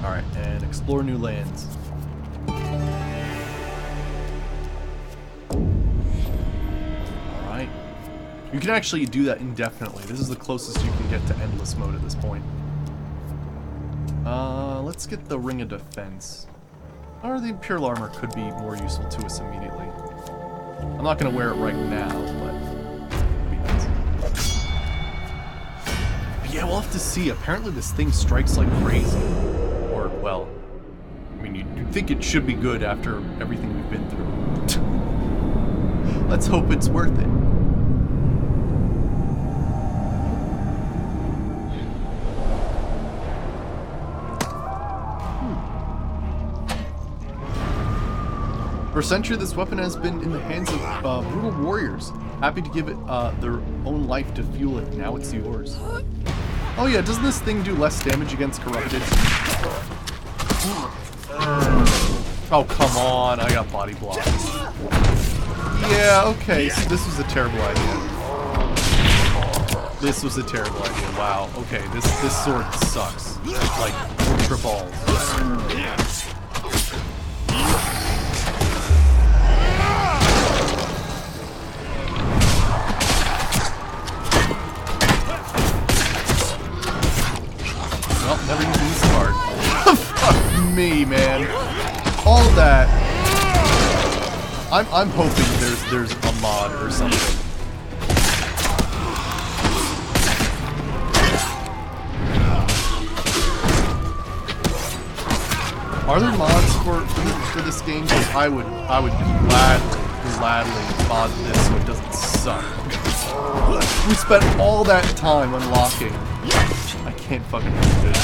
Alright, and explore new lands. Alright. You can actually do that indefinitely. This is the closest you can get to endless mode at this point. Let's get the Ring of Defense. Or the Imperial Armor could be more useful to us immediately. I'm not going to wear it right now, but it'd be nice. But yeah, we'll have to see. Apparently this thing strikes like crazy. Or, well, I mean, you'd think it should be good after everything we've been through. Let's hope it's worth it. For a century, this weapon has been in the hands of brutal warriors, happy to give it their own life to fuel it. Now it's yours. Oh yeah, doesn't this thing do less damage against corrupted? Oh, come on, I got body blocked. Yeah, okay, so this was a terrible idea. This was a terrible idea, wow. Okay, this sword sucks. Like, ultra balls. on me, man. All that. I'm hoping there's a mod or something. Are there mods for this game? Because I would gladly mod this so it doesn't suck. We spent all that time unlocking. I can't fucking do this.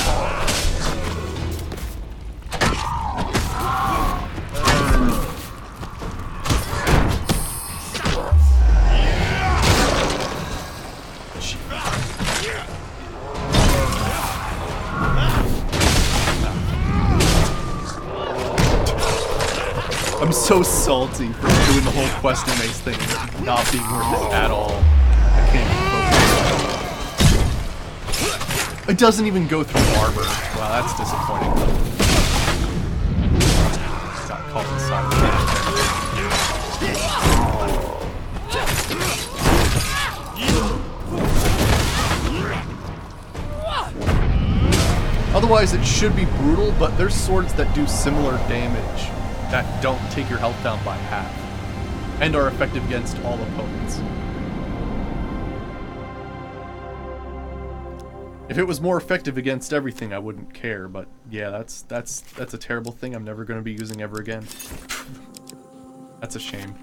I'm so salty for doing the whole questing maze thing and not being worth it at all. I can't focus. It doesn't even go through armor. Wow, that's disappointing. Got caught inside of that. Otherwise, it should be brutal, but there's swords that do similar damage that don't take your health down by half, and are effective against all opponents. If it was more effective against everything, I wouldn't care, but yeah, that's a terrible thing I'm never going to be using ever again. That's a shame.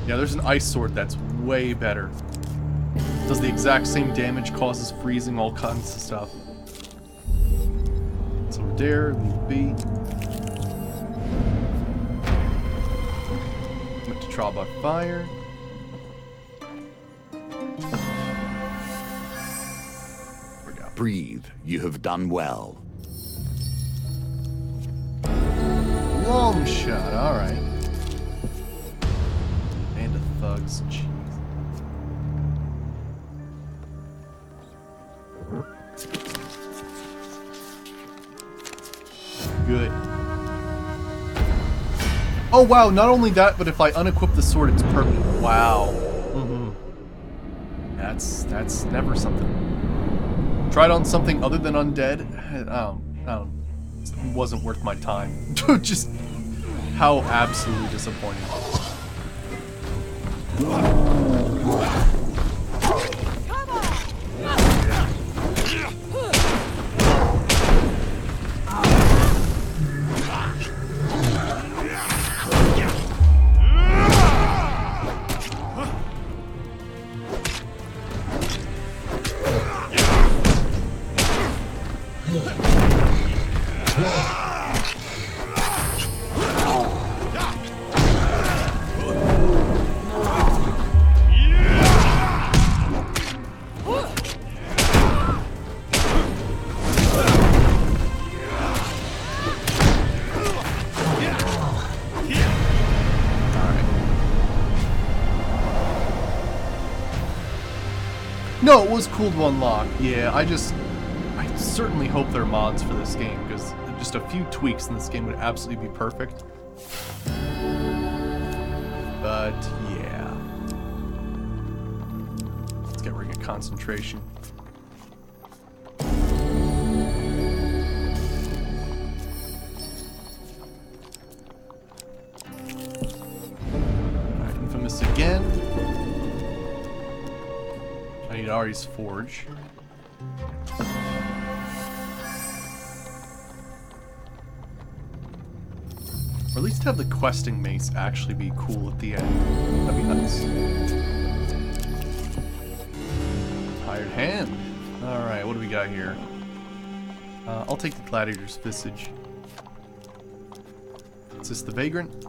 Yeah, there's an ice sword that's way better. Does the exact same damage, causes freezing, all kinds of stuff. It's over there, leave B. Went to trial by fire. We go. Breathe. You have done well. Long shot, alright. Band of thugs, jeez. Good. Oh wow, not only that, but if I unequip the sword, it's permanent. Wow. That's never something. Tried on something other than undead. It wasn't worth my time. Just how absolutely disappointing. No, it was cool to unlock. Yeah, I certainly hope there are mods for this game, because just a few tweaks and this game would absolutely be perfect. But, yeah. Let's get ring of concentration. Alright, Infamous again. I need Ari's Forge. Or at least have the questing mace actually be cool at the end. That'd be nice. Hired hand. Alright, what do we got here? I'll take the Gladiator's Visage. Is this the Vagrant?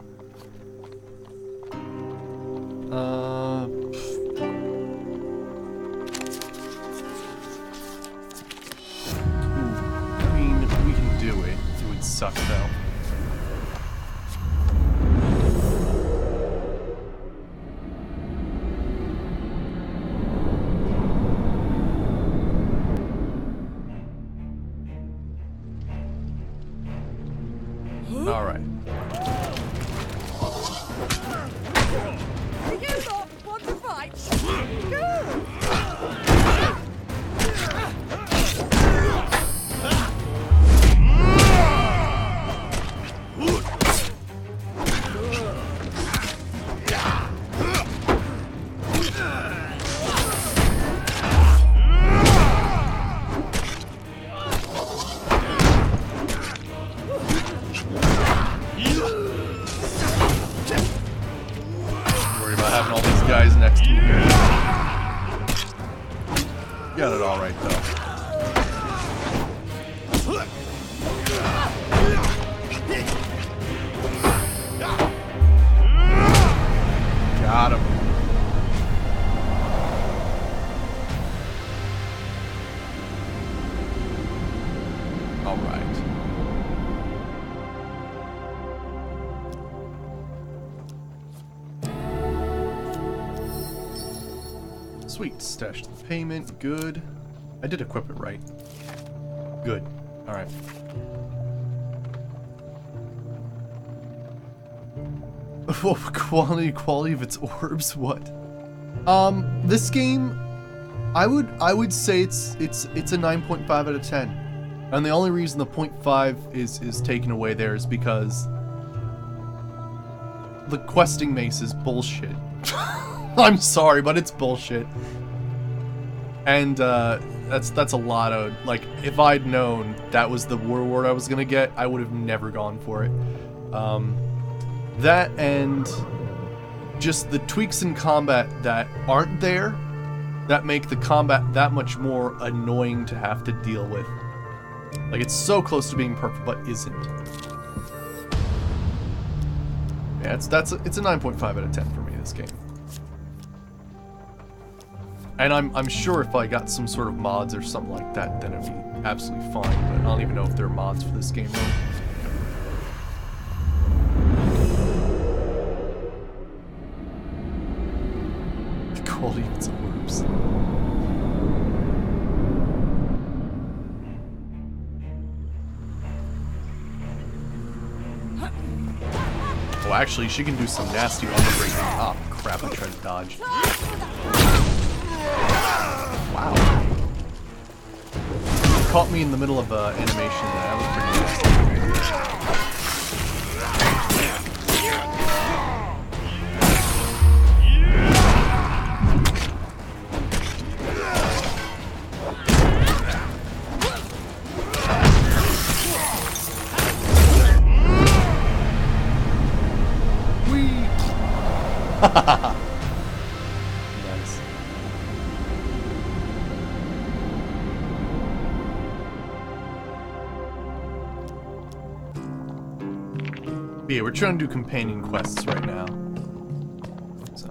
Suck though. All right. You lot want to fight? Go! Worry about having all these guys next to me here. Got it all right though. Got him. All right. Sweet. Stash the payment. Good. I did equip it right. Good. All right. Quality of its orbs. What? This game, I would say it's a 9.5 out of 10, and the only reason the 0.5 is taken away there is because the questing mace is bullshit. I'm sorry, but it's bullshit, and that's a lot of, like, if I'd known that was the reward I was gonna get, I would have never gone for it. That and just the tweaks in combat that aren't there that make the combat that much more annoying to have to deal with. Like, it's so close to being perfect, but isn't. Yeah, it's a 9.5 out of 10 for me, this game. And I'm sure if I got some sort of mods or something like that, then it'd be absolutely fine, but I don't even know if there are mods for this game though. Quality of its orbs. Oh, actually, she can do some nasty armor breaking. Ah, crap, I tried to dodge. Wow. Caught me in the middle of animation there. That was pretty nasty. Nice. Yeah, we're trying to do companion quests right now. So.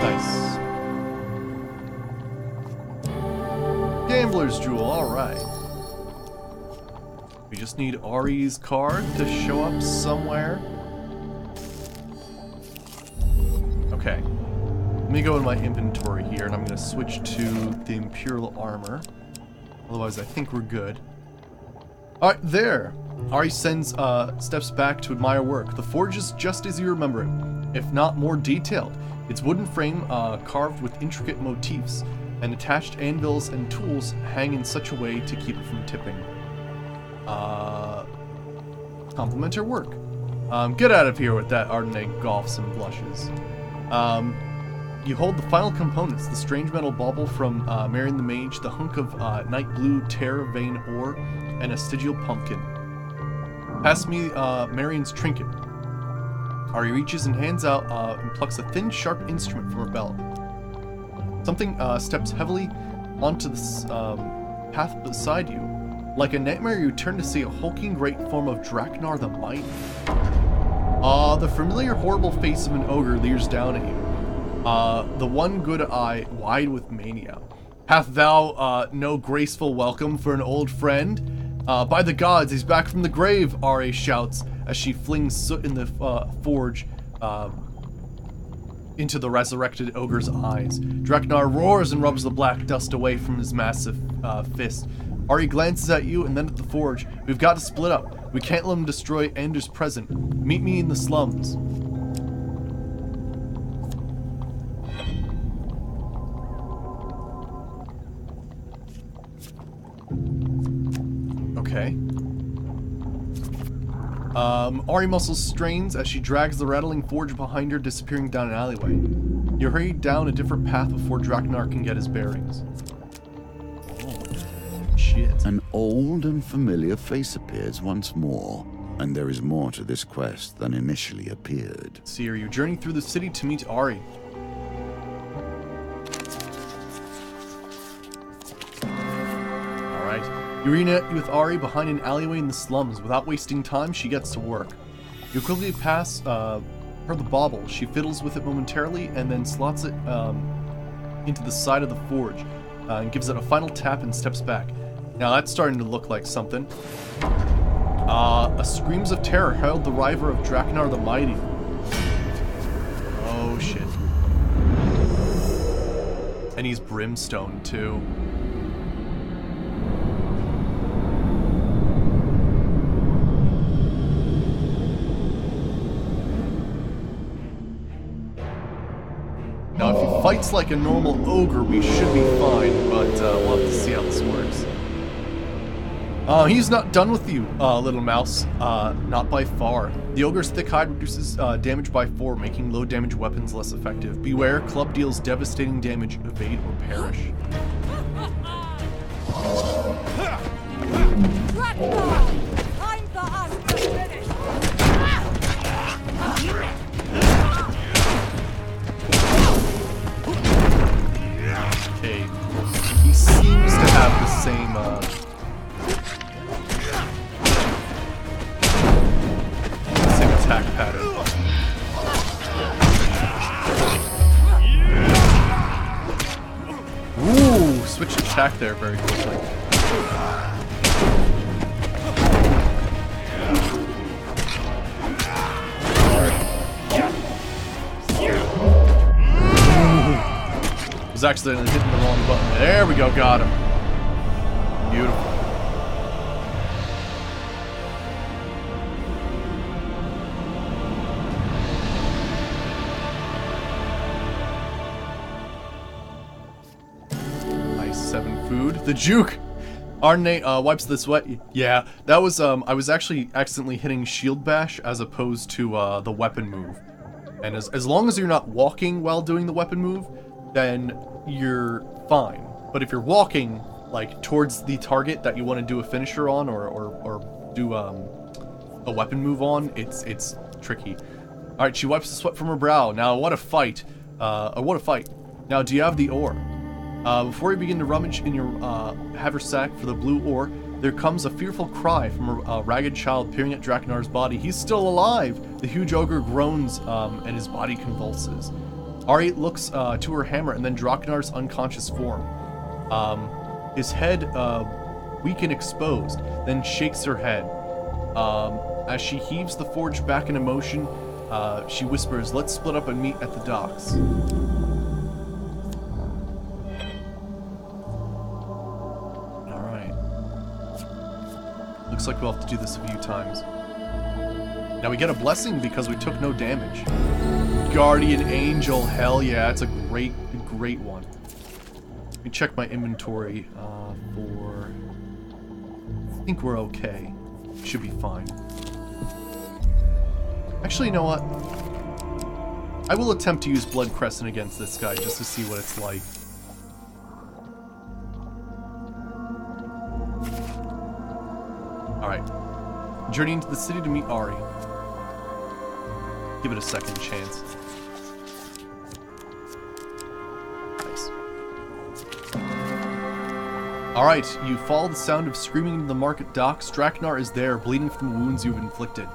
Nice. Gambler's Jewel, alright. We just need Ari's card to show up somewhere. Okay. Let me go in my inventory here, and I'm going to switch to the Imperial Armor. Otherwise, I think we're good. Alright, there! Ari steps back to admire work. The forge is just as you remember it, if not more detailed. Its wooden frame carved with intricate motifs, and attached anvils and tools hang in such a way to keep it from tipping. Compliment her work. Get out of here with that, Ardenay golfs and blushes. You hold the final components, the strange metal bauble from Marion the Mage, the hunk of night blue terra vein ore, and a stygial pumpkin. Pass me Marion's trinket. Ari reaches and hands out and plucks a thin, sharp instrument from her belt. Something steps heavily onto the path beside you. Like a nightmare, you turn to see a hulking great form of Draknar the Mighty. The familiar horrible face of an ogre leers down at you. The one good eye wide with mania. Hath thou no graceful welcome for an old friend? By the gods, he's back from the grave, Ari shouts as she flings soot in the forge into the resurrected ogre's eyes. Draknar roars and rubs the black dust away from his massive fist. Ari glances at you and then at the forge. We've got to split up. We can't let him destroy Anders' present. Meet me in the slums. Okay. Ari muscles strains as she drags the rattling forge behind her, disappearing down an alleyway. You hurry down a different path before Draknar can get his bearings. Oh, shit. An old and familiar face appears once more, and there is more to this quest than initially appeared. See, are you journeying through the city to meet Ari? Alright. You reunite with Ari behind an alleyway in the slums. Without wasting time, she gets to work. You quickly pass her the bauble. She fiddles with it momentarily and then slots it into the side of the forge and gives it a final tap and steps back. Now that's starting to look like something. Screams of terror herald the arrival of Draknar the Mighty. Oh shit. And he's brimstone too. Now if he fights like a normal ogre, we should be fine, but we'll have to see how this works. He's not done with you, little mouse. Not by far. The ogre's thick hide reduces damage by 4, making low damage weapons less effective. Beware, club deals devastating damage. Evade or perish. Time for us to finish. Okay. He seems to have the same, attack pattern. Ooh, switch attack there very quickly. Was accidentally hitting the wrong button. There we go, got him. Beautiful. Food. The juke! Arne wipes the sweat. Yeah, that was, I was actually accidentally hitting shield bash as opposed to, the weapon move. And as long as you're not walking while doing the weapon move, then you're fine. But if you're walking, like, towards the target that you want to do a finisher on or do, a weapon move on, it's tricky. Alright, she wipes the sweat from her brow. Now, what a fight. What a fight. Now, do you have the ore? Before you begin to rummage in your haversack for the blue ore, there comes a fearful cry from a ragged child peering at Draknar's body. He's still alive! The huge ogre groans, and his body convulses. Ari looks to her hammer and then Draknar's unconscious form. His head weak and exposed, then shakes her head. As she heaves the forge back into motion, she whispers, "Let's split up and meet at the docks." Looks like we'll have to do this a few times. Now we get a blessing because we took no damage. Guardian Angel, hell yeah, it's a great one. Let me check my inventory for... I think we're okay. Should be fine. Actually, you know what? I will attempt to use Blood Crescent against this guy just to see what it's like. Alright. Journey into the city to meet Ari. Give it a second chance. Nice. Alright, you follow the sound of screaming into the market docks. Draknar is there, bleeding from the wounds you've inflicted.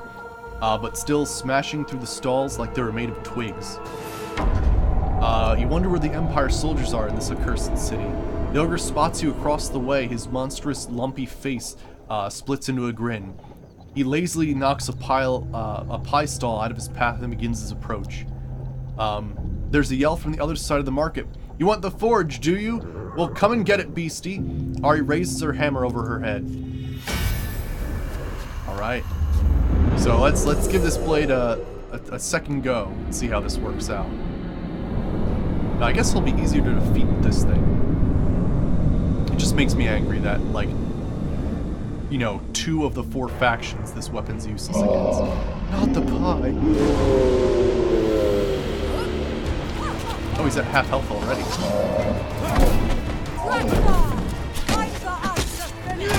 But still smashing through the stalls like they were made of twigs. You wonder where the Empire soldiers are in this accursed city. The ogre spots you across the way, his monstrous, lumpy face splits into a grin. He lazily knocks a pie stall out of his path and begins his approach. There's a yell from the other side of the market. "You want the forge, do you? Well, come and get it, beastie." Ari raises her hammer over her head. Alright. So let's give this blade a second go and see how this works out. Now, I guess it'll be easier to defeat this thing. It just makes me angry that, like, you know, 2 of the 4 factions this weapon's useless against. Not the pie. Oh, he's at half health already. Time for us to finish.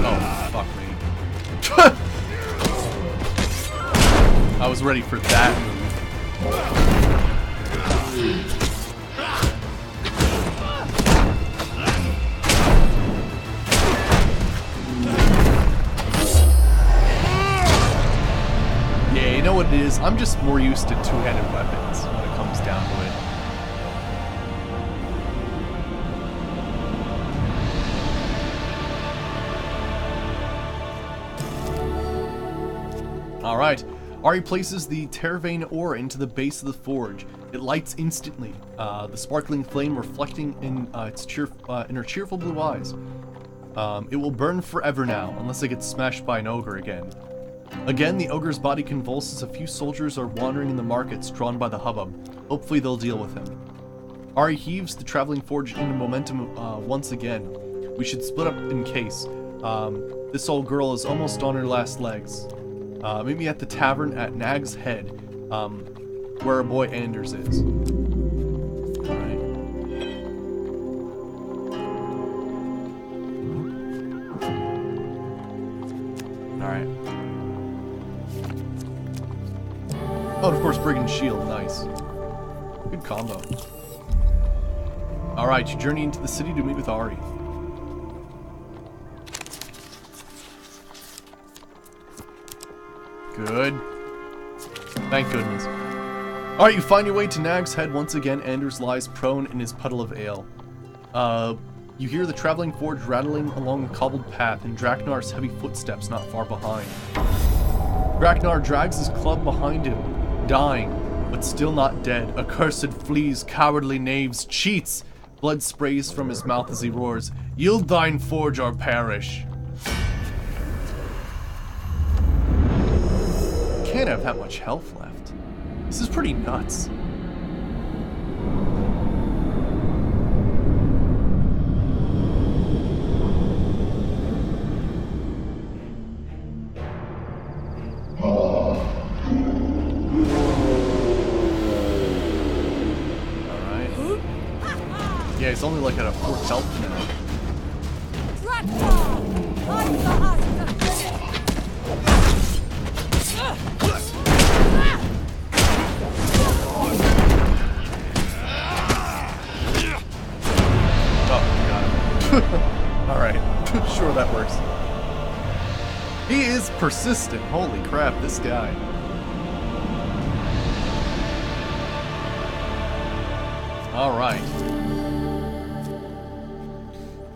Oh, fuck me. I was ready for that move. Yeah, you know what it is? I'm just more used to 2-handed weapons when it comes down to it. Alright, Ari places the Terravane ore into the base of the forge. It lights instantly, the sparkling flame reflecting in her cheerful blue eyes. It will burn forever now, unless it gets smashed by an ogre again. Again, the ogre's body convulses. A few soldiers are wandering in the markets, drawn by the hubbub. Hopefully they'll deal with him. Ari heaves the traveling forge into momentum once again. We should split up in case. This old girl is almost on her last legs. Meet me at the tavern at Nag's Head, where our boy Anders is. Alright. Alright. Oh, and of course, Brigand Shield. Nice. Good combo. Alright, you journey into the city to meet with Ari. Good. Thank goodness. Alright, you find your way to Nag's Head once again. Anders lies prone in his puddle of ale. You hear the traveling forge rattling along the cobbled path and Draknar's heavy footsteps not far behind. Draknar drags his club behind him, dying, but still not dead. Accursed fleas, cowardly knaves, cheats! Blood sprays from his mouth as he roars, "Yield thine forge or perish!" Can't have that much health left. This is pretty nuts. Alright. Yeah, he's only like at a 4th health now. Draknar! Time for us to finish. Alright, sure that works. He is persistent. Holy crap, this guy. Alright.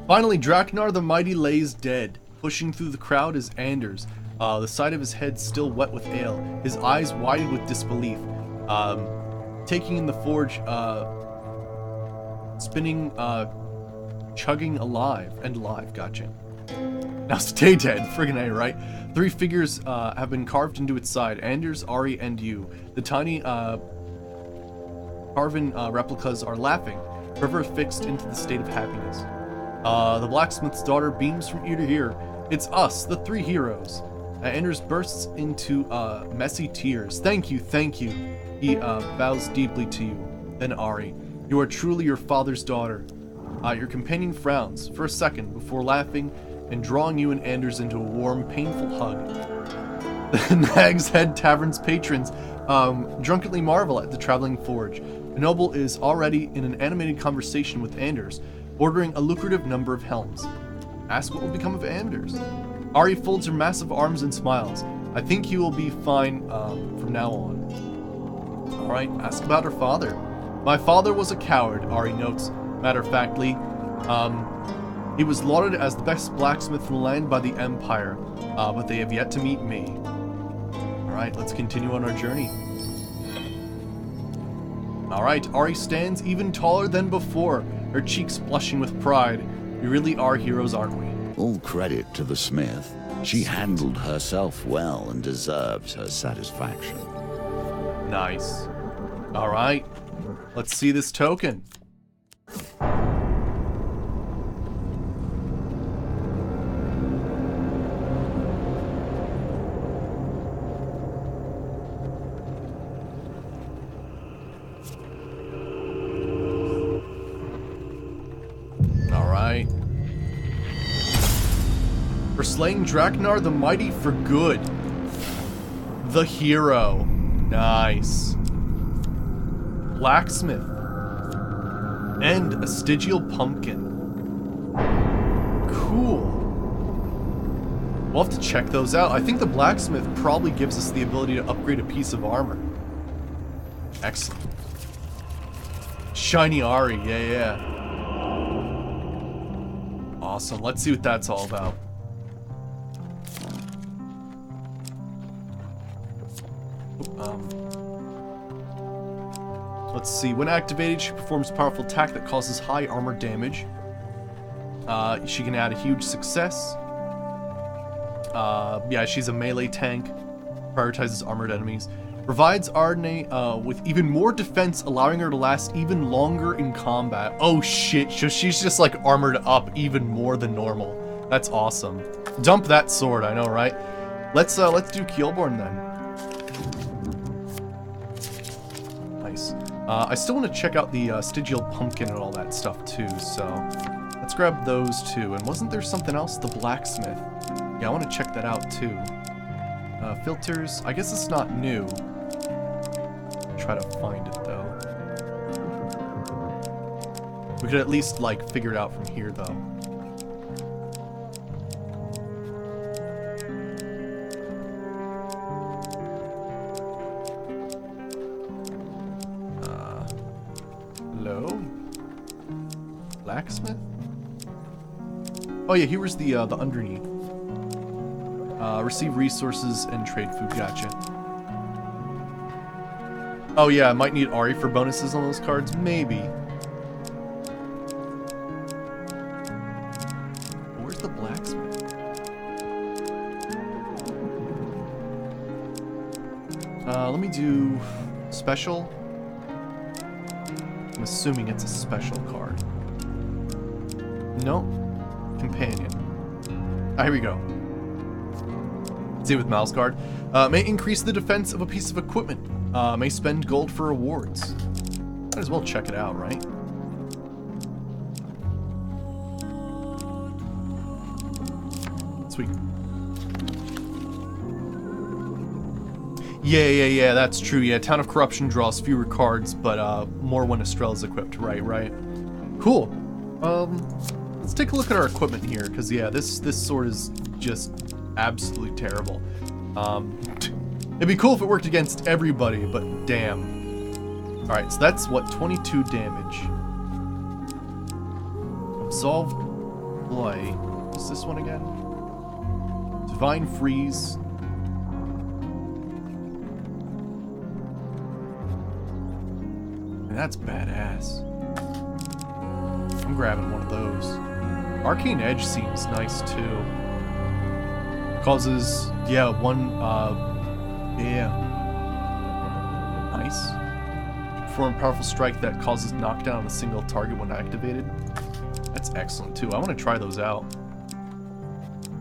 Finally, Draknar the Mighty lays dead. Pushing through the crowd is Anders. The side of his head still wet with ale. His eyes widened with disbelief. Taking in the forge, spinning, chugging alive. Gotcha. Now stay dead, friggin' A, right? 3 figures have been carved into its side. Anders, Ari, and you. The tiny carven replicas are laughing, forever fixed into the state of happiness. The blacksmith's daughter beams from ear to ear. It's us, the 3 heroes. Anders bursts into messy tears. Thank you. He bows deeply to you. Then Ari, you are truly your father's daughter. Your companion frowns for a second before laughing and drawing you and Anders into a warm, painful hug. The Nag's Head Tavern's patrons drunkenly marvel at the traveling forge. The noble is already in an animated conversation with Anders, ordering a lucrative number of helms. Ask what will become of Anders. Ari folds her massive arms and smiles. I think he will be fine from now on. Alright, ask about her father. My father was a coward, Ari notes, matter-of-factly. He was lauded as the best blacksmith in the land by the Empire, but they have yet to meet me. Alright, let's continue on our journey. Alright, Ari stands even taller than before, her cheeks blushing with pride. We really are heroes, aren't we? All credit to the smith. She handled herself well and deserves her satisfaction. Nice. Alright. Let's see this token. Alright. For slaying Draknar the Mighty for good. The hero. Nice. Blacksmith. And a Stygial pumpkin. Cool. We'll have to check those out. I think the blacksmith probably gives us the ability to upgrade a piece of armor. Excellent. Shiny Ari, yeah. Awesome. Let's see what that's all about. Let's see. When activated, she performs a powerful attack that causes high armor damage. She can add a huge success. Yeah, she's a melee tank. Prioritizes armored enemies. Provides Arne with even more defense, allowing her to last even longer in combat. Oh shit, so she's just like armored up even more than normal. That's awesome. Dump that sword, I know, right? Let's do Keelborn then. Nice. I still want to check out the Stygial pumpkin and all that stuff too, so let's grab those two. And wasn't there something else? The blacksmith. Yeah, I want to check that out too. Filters. I guess it's not new. Try to find it though. We could at least like figure it out from here though. Hello? Blacksmith? Oh yeah, here was the underneath. Receive resources and trade food. Gotcha. Oh yeah, I might need Ari for bonuses on those cards. Maybe. Where's the blacksmith? Let me do special. I'm assuming it's a special card. Nope. Companion. Ah, here we go. See with mouse guard. May increase the defense of a piece of equipment. May spend gold for rewards. Might as well check it out, right? Sweet. Yeah, that's true. Yeah, Town of Corruption draws fewer cards, but more when Estrella's equipped. Right. Cool. Let's take a look at our equipment here, because yeah, this sword is just absolutely terrible. It'd be cool if it worked against everybody, but damn. Alright, so that's what, 22 damage. Absolved Blight. What's this one again? Divine Freeze. And that's badass. I'm grabbing one of those. Arcane Edge seems nice too. Causes, yeah, one, yeah. Nice. Perform a powerful strike that causes knockdown on a single target when activated. That's excellent too. I want to try those out.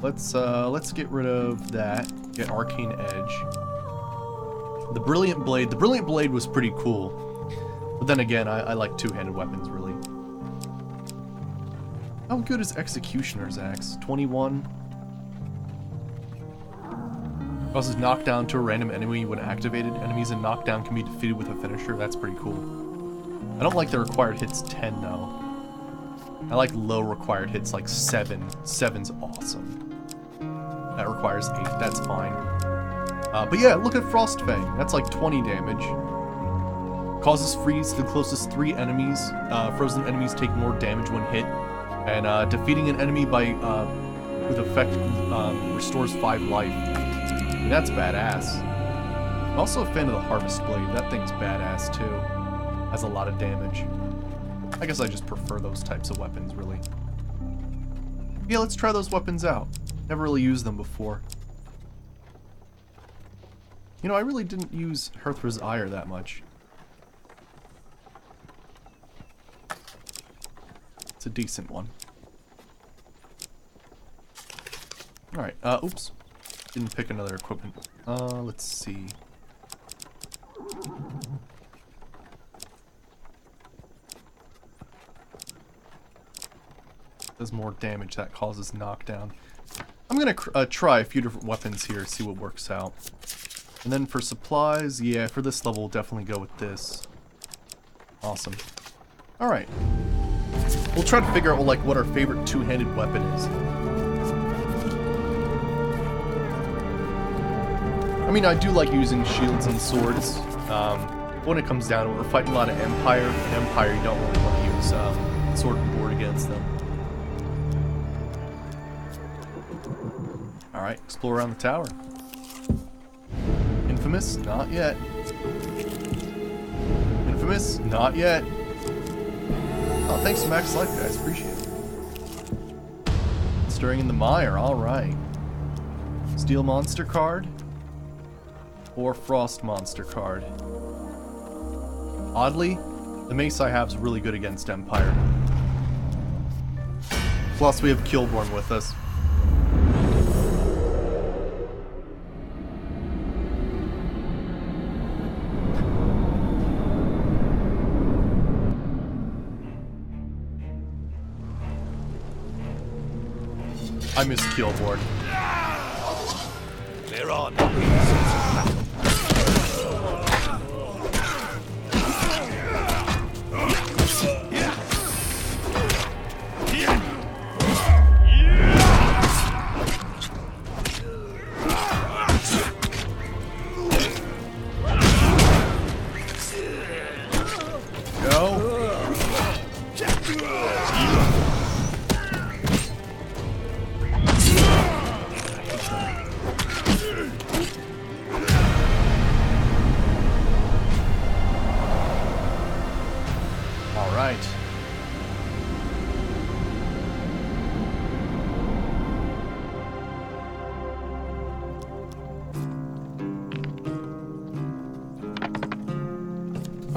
Let's get rid of that. Get Arcane Edge. The Brilliant Blade. The Brilliant Blade was pretty cool. But then again, I like two-handed weapons, really. How good is Executioner's Axe? 21. Causes knockdown to a random enemy when activated. Enemies in knockdown can be defeated with a finisher. That's pretty cool. I don't like the required hits 10 though. I like low required hits like 7. 7's awesome. That requires 8. That's fine. But yeah, look at Frostfang. That's like 20 damage. Causes freeze to the closest 3 enemies. Frozen enemies take more damage when hit. And defeating an enemy by with effect restores 5 life. I mean, that's badass. I'm also a fan of the Harvest Blade. That thing's badass too. Has a lot of damage. I guess I just prefer those types of weapons, really. Yeah, let's try those weapons out. Never really used them before. You know, I really didn't use Hearth's Ire that much. a decent one. Alright, oops. Didn't pick another equipment. Let's see. Does more damage, that causes knockdown. I'm gonna try a few different weapons here, see what works out. And then for supplies, yeah, for this level, we'll definitely go with this. Awesome. Alright. We'll try to figure out, like, what our favorite two-handed weapon is. I mean, I do like using shields and swords. When it comes down to it, we're fighting a lot of Empire. In Empire, you don't really want to use sword and board against them. Alright, explore around the tower. Infamous? Not yet. Infamous? Not yet. Oh, thanks for Max Life, guys. Appreciate it. Stirring in the mire. Alright. Steel monster card. Or frost monster card. Oddly, the mace I have is really good against Empire. Plus, we have Killborn with us. I miss Killborn. They're on.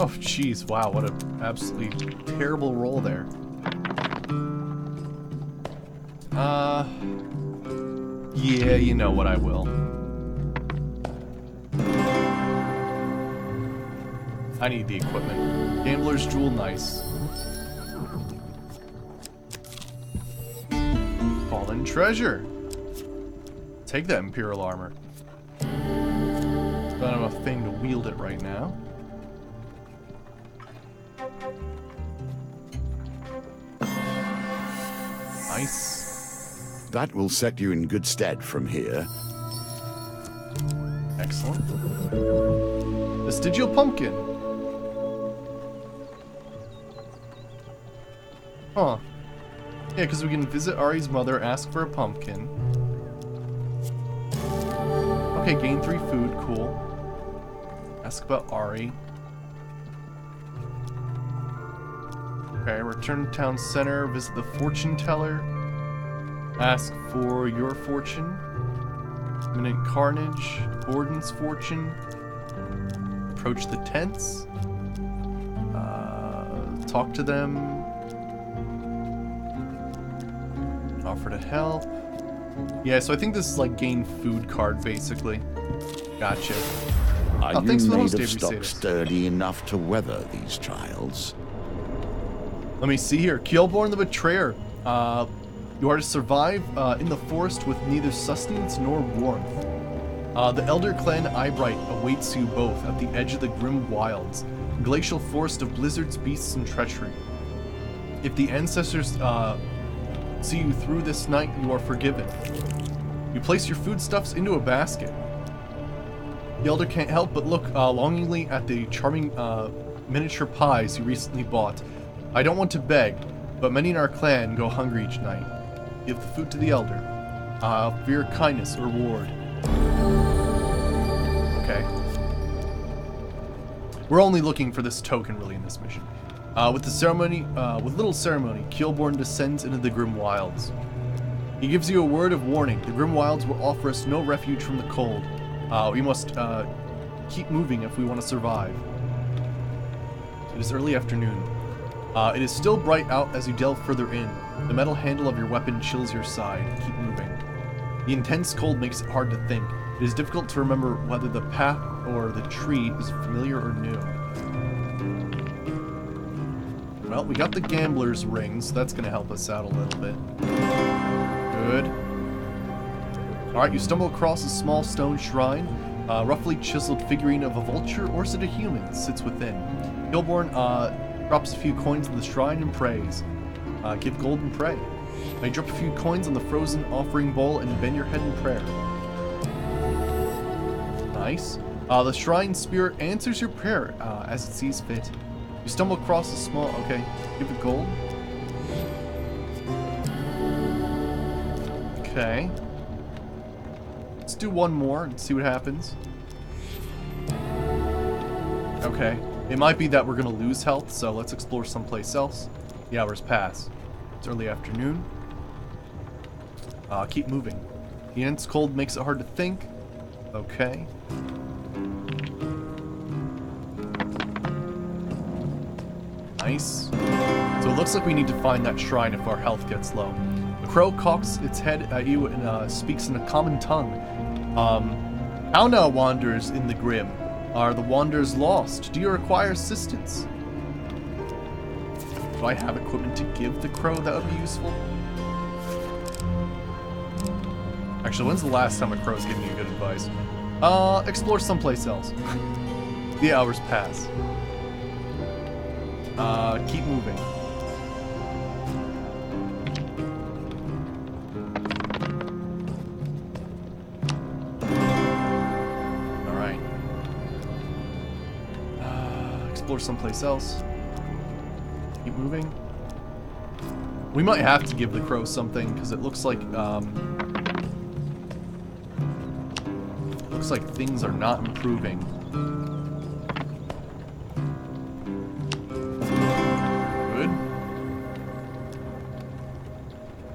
Oh, jeez, wow, what an absolutely terrible roll there. Yeah, you know what, I will. I need the equipment. Gambler's Jewel, nice. Fallen Treasure. Take that Imperial Armor. Don't have a thing to wield it right now. Nice. That will set you in good stead from here. Excellent. Vestigial Pumpkin. Huh. Yeah, because we can visit Ari's mother, ask for a pumpkin. Okay, gain 3 food, cool. Ask about Ari. Okay, return to town center, visit the fortune teller. Ask for your fortune. Imminent carnage, Gordon's fortune. Approach the tents. Talk to them. Offer to help. Yeah, so I think this is like gain food card, basically. Gotcha. Are you thanks for the made host, of Avery stock Sadis. sturdy enough to weather these trials? Let me see here. Killborn the Betrayer. You are to survive in the forest with neither sustenance nor warmth. The Elder Clan Eyebright awaits you both at the edge of the grim wilds, glacial forest of blizzards, beasts, and treachery. If the ancestors see you through this night, you are forgiven. You place your foodstuffs into a basket. The Elder can't help but look longingly at the charming miniature pies you recently bought. I don't want to beg, but many in our clan go hungry each night. Give the food to the Elder. For your kindness, a reward. Okay. We're only looking for this token, really, in this mission. With little ceremony, Killborn descends into the grim wilds. He gives you a word of warning. The grim wilds will offer us no refuge from the cold. We must keep moving if we want to survive. It is early afternoon. It is still bright out as you delve further in. The metal handle of your weapon chills your side. Keep moving. The intense cold makes it hard to think. It is difficult to remember whether the path or the tree is familiar or new. Well, we got the gambler's ring, so that's going to help us out a little bit. Good. Alright, you stumble across a small stone shrine. A roughly chiseled figurine of a vulture or is it a human sits within. Kilborn drops a few coins in the shrine and prays. Give gold and pray. Now you drop a few coins on the frozen offering bowl and bend your head in prayer. Nice. The shrine spirit answers your prayer as it sees fit. You stumble across a small... Okay, give it gold. Okay. Let's do one more and see what happens. Okay. It might be that we're going to lose health, so let's explore someplace else. The hours pass. It's early afternoon. Keep moving. The intense cold makes it hard to think. Okay. Nice. So it looks like we need to find that shrine if our health gets low. The crow cocks its head at you and speaks in a common tongue. How now, wanderers in the grim? Are the wanderers lost? Do you require assistance? Do I have equipment to give the crow that would be useful? Actually, when's the last time a crow's giving you good advice? Explore someplace else. The hours pass. Keep moving. Alright. Explore someplace else. Keep moving. We might have to give the crow something, because it looks like, looks like things are not improving. Good.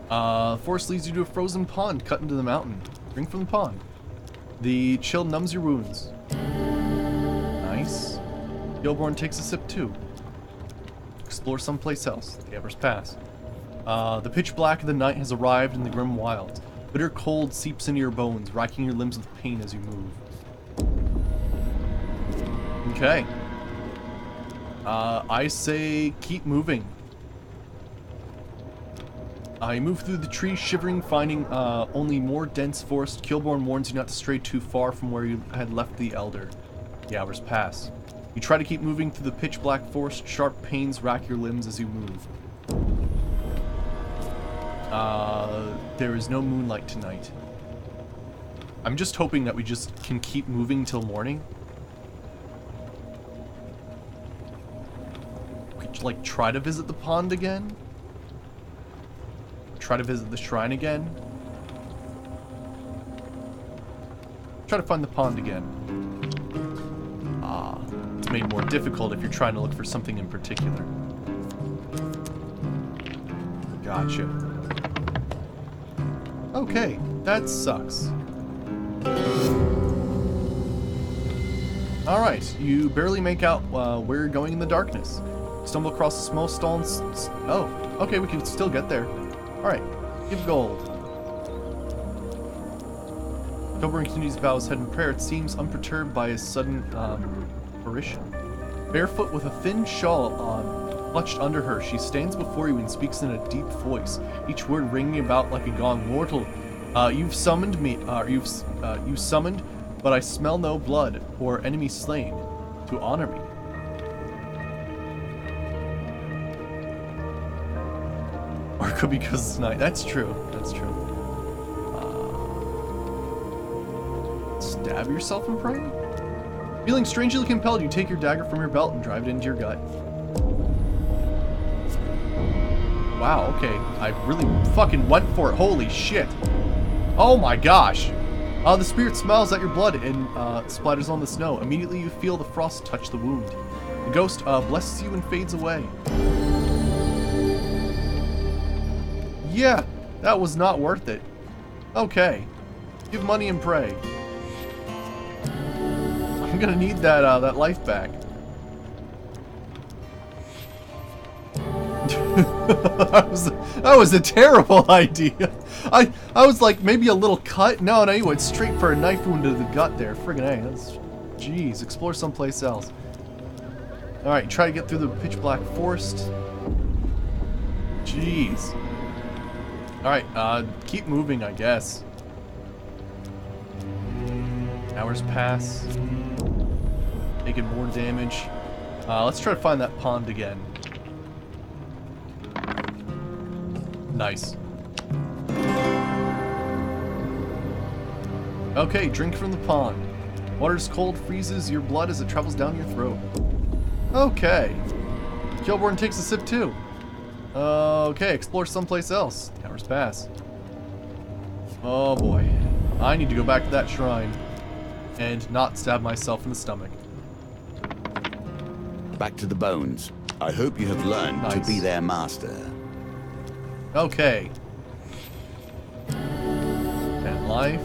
The forest leads you to a frozen pond cut into the mountain. Drink from the pond. The chill numbs your wounds. Nice. Gilborn takes a sip too. Explore someplace else. The hours pass. The pitch black of the night has arrived in the grim wilds. Bitter cold seeps into your bones, racking your limbs with pain as you move. Okay. I say keep moving. You move through the trees, shivering, finding only more dense forest. Kilborn warns you not to stray too far from where you had left the Elder. The hours pass. You try to keep moving through the pitch black forest. Sharp pains rack your limbs as you move. There is no moonlight tonight. I'm just hoping that we just can keep moving till morning. We could, like, try to visit the pond again. Try to visit the shrine again. Try to find the pond again. It's made more difficult if you're trying to look for something in particular. Gotcha. Okay, that sucks. Alright, you barely make out where you're going in the darkness. Stumble across a small stall and oh, okay, we can still get there. Alright, give gold. Kilburn continues to bow his head in prayer. It seems unperturbed by his sudden apparition. Barefoot with a thin shawl on, clutched under her, she stands before you and speaks in a deep voice, each word ringing about like a gong. Mortal, you've summoned me, you summoned, but I smell no blood or enemy slain to honor me. Or it could be because it's night. That's true. That's true. Stab yourself in praying? Feeling strangely compelled, you take your dagger from your belt and drive it into your gut. Wow, okay. I really fucking went for it. Holy shit. Oh my gosh. The spirit smiles at your blood and splatters on the snow. Immediately you feel the frost touch the wound. The ghost blesses you and fades away. Yeah, that was not worth it. Okay. Give money and pray. I'm gonna need that that life back. That was a terrible idea. I was like, maybe a little cut. No, you went straight for a knife wound to the gut there. Friggin' A. That's, jeez, explore someplace else. Alright, try to get through the pitch black forest. Jeez. Alright, keep moving, I guess. Hours pass. Taking more damage. Let's try to find that pond again. Nice. Okay, drink from the pond. Water's cold, freezes your blood as it travels down your throat. Okay. Killborn takes a sip too. Okay, explore someplace else. Hours pass. Oh boy. I need to go back to that shrine and not stab myself in the stomach. Back to the bones. I hope you have learned to be their master. Okay. 10 life.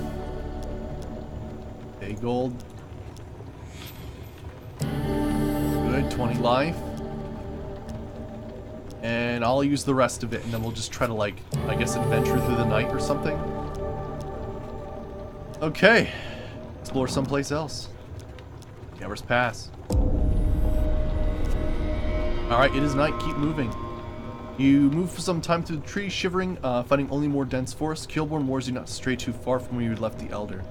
Day gold. Good, 20 life. And I'll use the rest of it, and then we'll just try to, like, I guess adventure through the night or something. Okay. Explore someplace else. Hours pass. Alright, it is night. Keep moving. You move for some time through the trees, shivering, finding only more dense forest. Killborn warns you not to stray too far from where you left the Elder.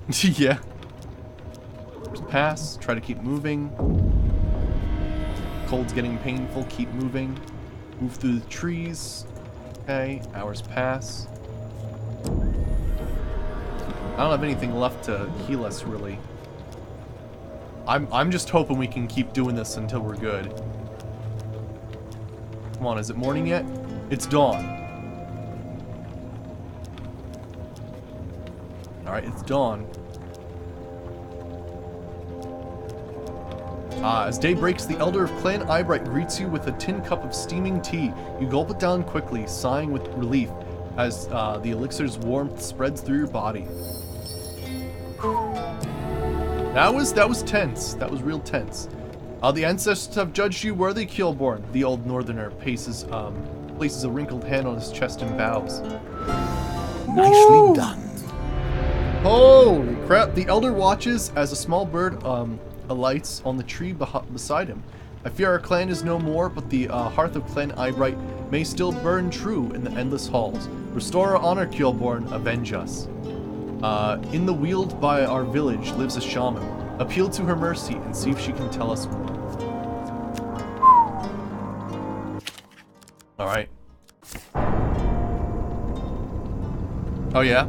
Yeah. Pass. Try to keep moving. Cold's getting painful. Keep moving. Move through the trees. Okay. Hours pass. I don't have anything left to heal us, really. I'm just hoping we can keep doing this until we're good. Come on, is it morning yet? It's dawn. Alright, it's dawn. As day breaks, the Elder of Clan Eyebright greets you with a tin cup of steaming tea. You gulp it down quickly, sighing with relief as the elixir's warmth spreads through your body. That was tense. That was real tense. The ancestors have judged you worthy, Killborn. The old northerner places a wrinkled hand on his chest and bows. Nicely done. Holy crap! The Elder watches as a small bird alights on the tree beside him. I fear our clan is no more, but the hearth of Clan Eyebright may still burn true in the endless halls. Restore our honor, Killborn. Avenge us. In the weald by our village lives a shaman. Appeal to her mercy and see if she can tell us more. Alright. Oh yeah?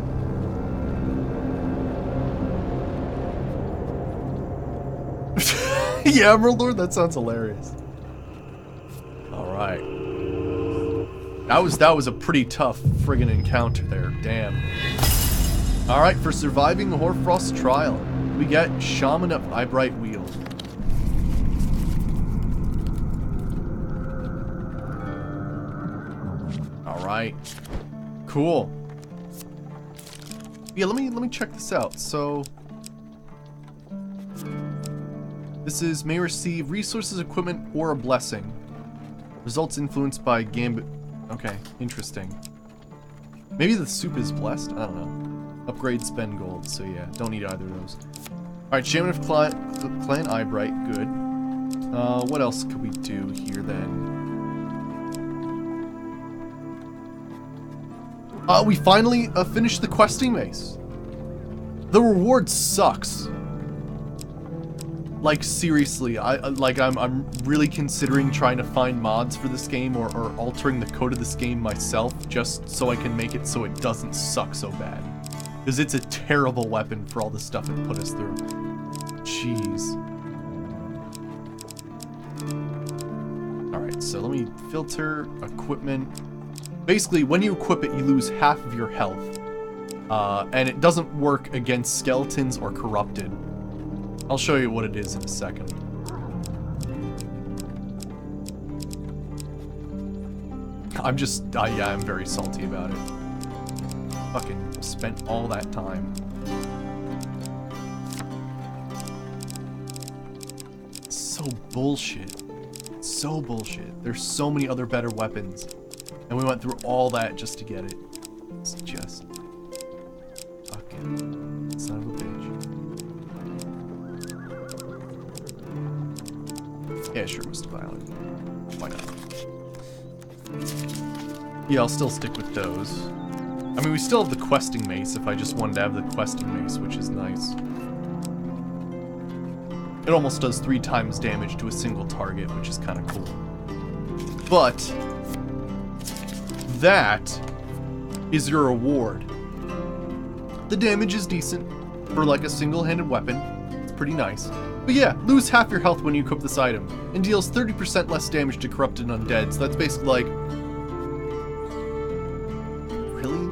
Yeah, Emerald Lord? That sounds hilarious. Alright. That was a pretty tough friggin' encounter there. Damn. Alright, for surviving the Hoarfrost trial, we get Shaman of Eyebright Weald. Alright. Cool. Yeah, let me check this out. So this is may receive resources, equipment, or a blessing. Results influenced by Gambit. Okay, interesting. Maybe the soup is blessed? I don't know. Upgrade, spend gold, so yeah, don't need either of those. Alright, Shaman of Clan Eyebright, good. What else could we do here then? We finally finished the questing maze. The reward sucks. Like, seriously, I'm really considering trying to find mods for this game or altering the code of this game myself just so I can make it so it doesn't suck so bad. Because it's a terrible weapon for all the stuff it put us through. Jeez. Alright, so let me filter equipment. Basically, when you equip it, you lose half of your health. And it doesn't work against skeletons or corrupted. I'll show you what it is in a second. Yeah, I'm very salty about it. Fucking spent all that time. so bullshit. So bullshit. There's so many other better weapons. And we went through all that just to get it. It's just... fucking son of a bitch. Yeah, sure, Mr. Violent. Why not? Yeah, I'll still stick with those. I mean, we still have the questing mace if I just wanted to have the questing mace, which is nice. It almost does 3 times damage to a single target, which is kind of cool. But that is your reward. The damage is decent for like a single-handed weapon. It's pretty nice. But yeah, lose half your health when you equip this item, and deals 30% less damage to corrupted undead, so that's basically like... really?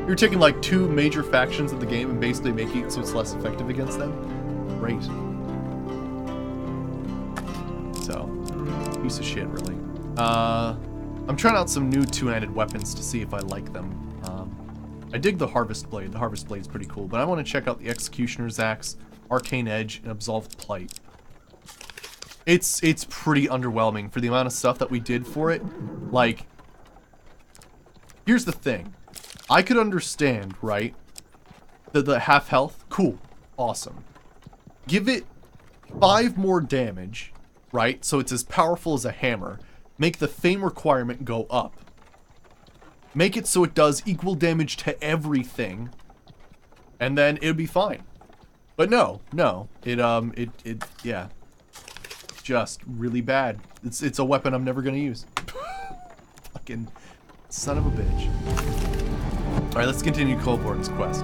You're taking like 2 major factions of the game and basically making it so it's less effective against them? Great. So, piece of shit, really. I'm trying out some new 2-handed weapons to see if I like them. I dig the Harvest Blade. The Harvest Blade's pretty cool, but I want to check out the Executioner's Axe, Arcane Edge, and Absolved Plight. It's pretty underwhelming for the amount of stuff that we did for it. Like, here's the thing. I could understand, right? The half health, cool, awesome. Give it 5 more damage, right? So it's as powerful as a hammer. Make the fame requirement go up. Make it so it does equal damage to everything. And then it'll be fine. But no. Yeah. Just really bad. It's a weapon I'm never gonna use. Fucking son of a bitch. Alright, let's continue Colborne's quest.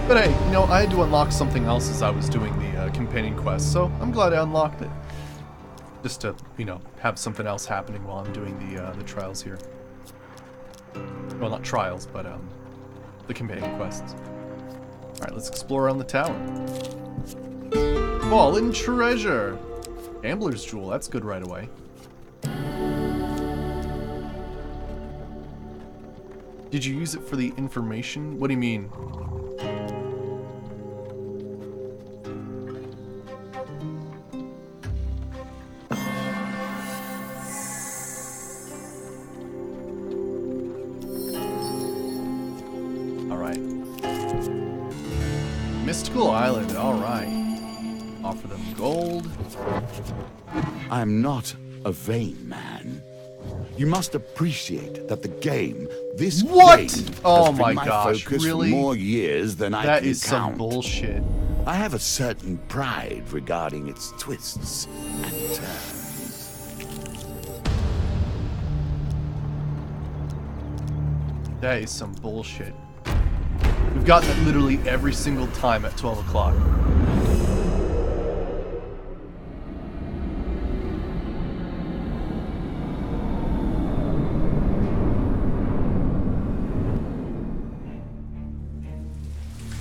But hey, you know, I had to unlock something else as I was doing the companion quest, so I'm glad I unlocked it. Just to, you know, have something else happening while I'm doing the trials here. Well, not trials, but the companion quests. Alright, let's explore around the tower. Fallen treasure! Gambler's Jewel, that's good right away. Did you use it for the information? What do you mean? Alright. Mystical Island, alright. Offer them gold. I'm not a vain man. You must appreciate that the game, this What? game, Oh has my been my gosh, focus really? for more years than I That can is some count. bullshit. I have a certain pride regarding its twists and turns. That is some bullshit. We've gotten it literally every single time at 12 o'clock.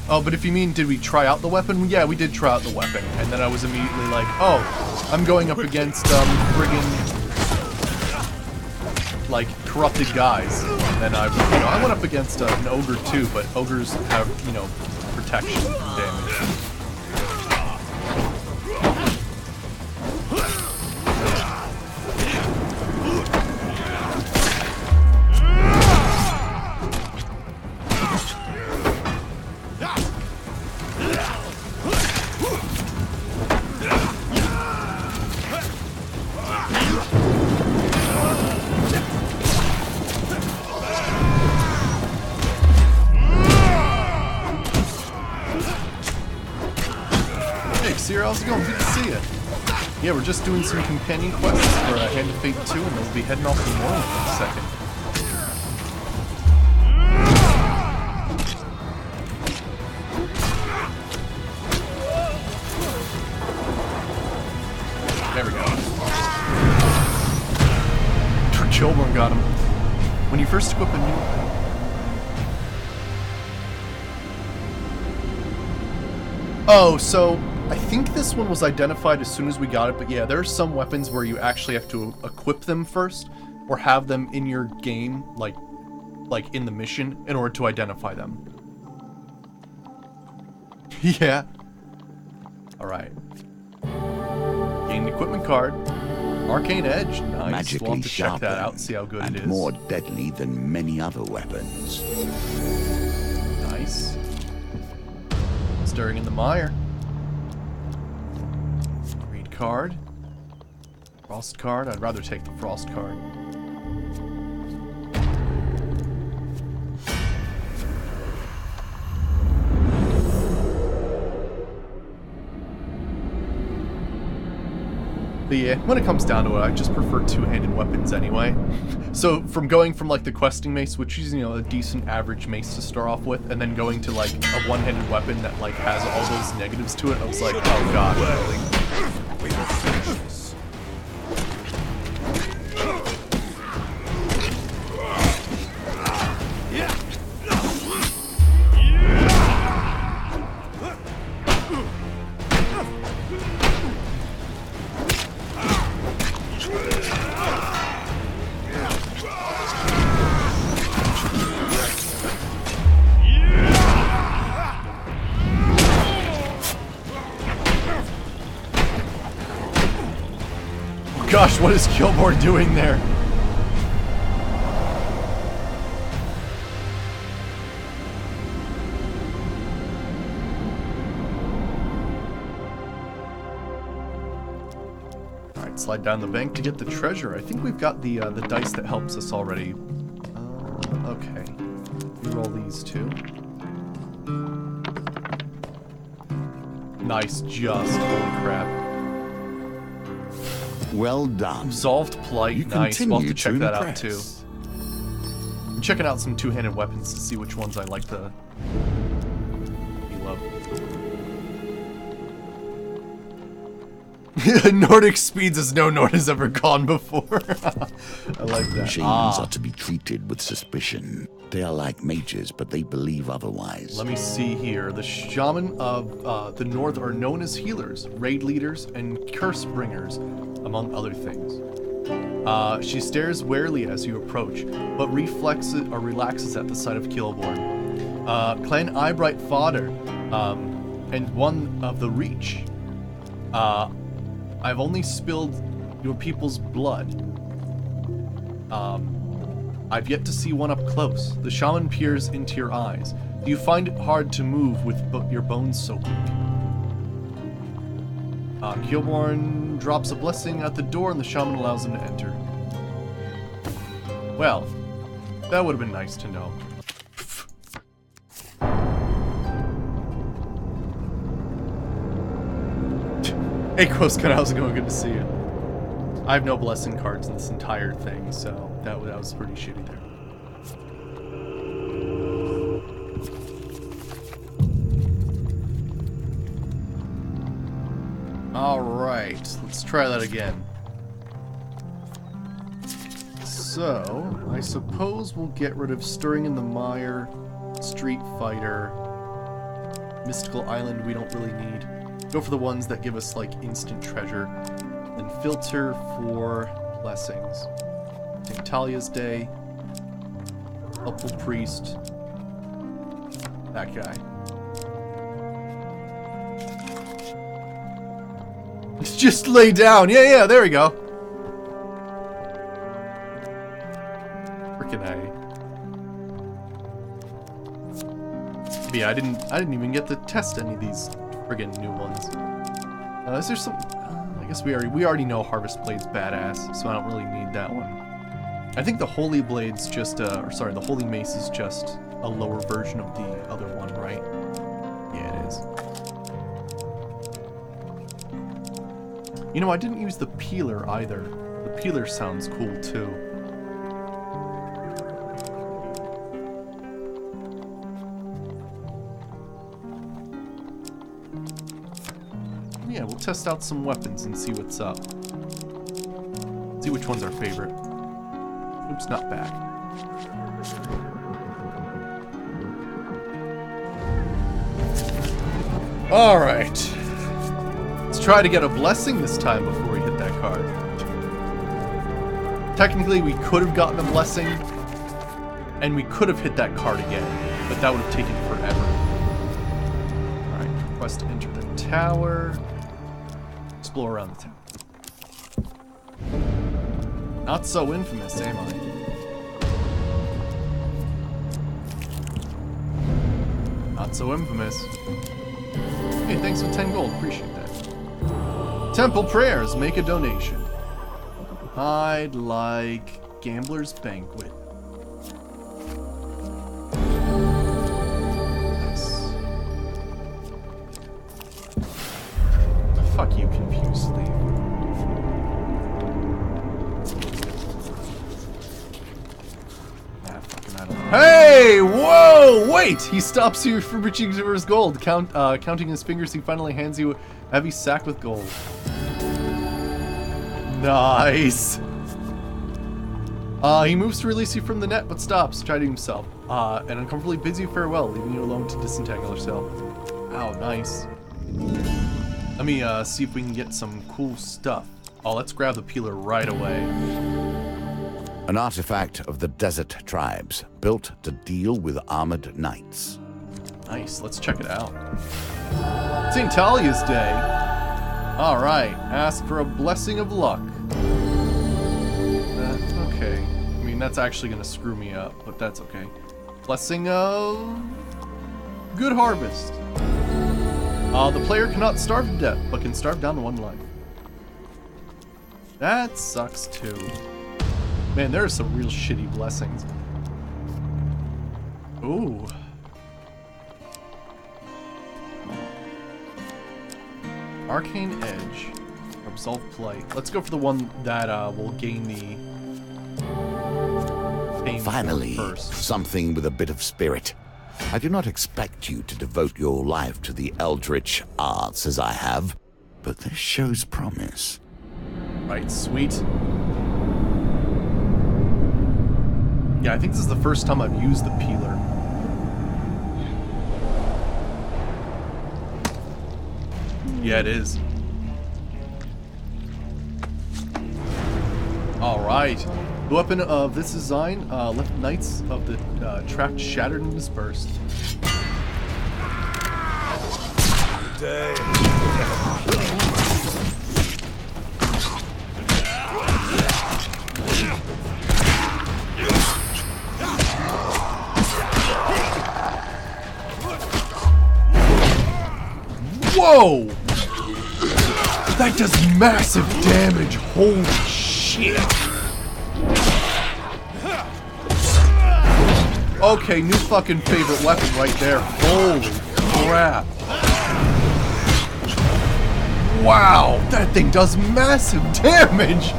Oh, but if you mean, did we try out the weapon? Yeah, we did try out the weapon. And then I was immediately like, oh, I'm going up against, friggin', like, corrupted guys. And then I went up against an ogre too, but ogres have, you know, protection from damage. How's it going? Good to see you. Yeah, we're just doing some companion quests for Hand of Fate 2, and then we'll be heading off to Norland in a second. There we go. Chilburn got him. When you first equip a new... Oh, so... I think this one was identified as soon as we got it, but yeah, there are some weapons where you actually have to equip them first. or have them in your game, like in the mission, in order to identify them. Yeah. Alright. Gain equipment card. Arcane Edge. Nice. Magically We'll have to check sharper that out, see how good and it is. more deadly than many other weapons. Nice. Stirring in the mire. Read card. Frost card. I'd rather take the frost card. But yeah, when it comes down to it, I just prefer two-handed weapons anyway. So from going from like the questing mace, which is, you know, a decent average mace to start off with, and then going to like a one-handed weapon that like has all those negatives to it, I was like, oh god. We will finish this. Gosh, what is Killboard doing there? Alright, slide down the bank to get the treasure. I think we've got the dice that helps us already. Okay. We roll these two. Nice, just. Holy crap. Well done. Absolved Plight, You nice. We'll have to check continue to that out too. impress. I'm checking out some two-handed weapons to see which ones I like to love. Nordic speeds as no Nord has ever gone before. I like that. Shamans are to be treated with suspicion. They are like mages, but they believe otherwise. Let me see here. The shaman of the north are known as healers, raid leaders, and curse bringers, among other things. She stares warily as you approach, but relaxes at the sight of Killborn. Clan Eyebright fodder, and one of the Reach. I've only spilled your people's blood. I've yet to see one up close. The shaman peers into your eyes. Do you find it hard to move with your bones so weak? Killborn drops a blessing at the door and the shaman allows him to enter. Well, that would have been nice to know. Hey, Quoskin, how's it going? Good to see you. I have no blessing cards in this entire thing, so that was pretty shitty there. Alright, let's try that again. So, I suppose we'll get rid of Stirring in the Mire, Street Fighter, Mystical Island we don't really need. Go for the ones that give us, like, instant treasure. Then filter for blessings. St. Talia's Day. Helpful Priest. That guy. Just lay down. Yeah, there we go. Frickin' A. But yeah, I didn't even get to test any of these friggin' new ones. Is there some? I guess we already know Harvest Blade's badass, so I don't really need that one. I think the Holy Blade's just the Holy Mace is just a lower version of the other one, right? Yeah, it is. You know, I didn't use the peeler either. The peeler sounds cool too. Yeah, we'll test out some weapons and see what's up. See which one's our favorite. Oops, not back. Alright. Let's try to get a blessing this time before we hit that card. Technically, we could have gotten the blessing, and we could have hit that card again, but that would have taken forever. Alright, request to enter the tower. Explore around the tower. Not so infamous, am I? Not so infamous. Hey, thanks for 10 gold. Appreciate that. Temple prayers. Make a donation. I'd like Gambler's Banquet. Nice. Fuck you, confused thief. Hey! Whoa! Wait! He stops you from reaching for his gold. Counting his fingers, he finally hands you a heavy sack with gold. Nice! He moves to release you from the net, but stops, chiding himself. And uncomfortably bids you farewell, leaving you alone to disentangle yourself. Oh, nice. Let me see if we can get some cool stuff. Oh, let's grab the peeler right away. An artifact of the desert tribes, built to deal with armored knights. Nice, let's check it out. St. Talia's Day. Alright, ask for a blessing of luck. Okay. I mean, that's actually gonna screw me up, but that's okay. Blessing of... good harvest. The player cannot starve to death, but can starve down to 1 life. That sucks too. Man, there are some real shitty blessings. Ooh. Arcane Edge. Absolve Plight. Let's go for the one that will gain the fame Finally, first. something with a bit of spirit. I do not expect you to devote your life to the eldritch arts as I have, but this shows promise. Right, sweet. Yeah, I think this is the first time I've used the peeler. Yeah, it is. Alright. The weapon of this design left knights of the tract shattered and dispersed. Day. Whoa! That does massive damage. Holy shit. Okay, new fucking favorite weapon right there. Holy crap. Wow, that thing does massive damage.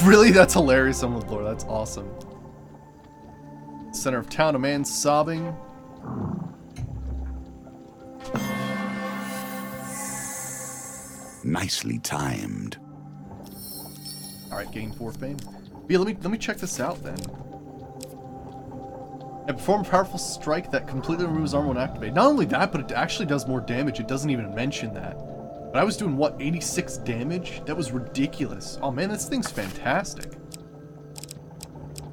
Really? That's hilarious on the floor. That's awesome. Center of town, a man sobbing. Nicely timed. Alright, gain 4 fame. Yeah, let me check this out then. And perform a powerful strike that completely removes armor when activated. Not only that, but it actually does more damage. It doesn't even mention that. But I was doing, what, 86 damage? That was ridiculous. Oh man, this thing's fantastic.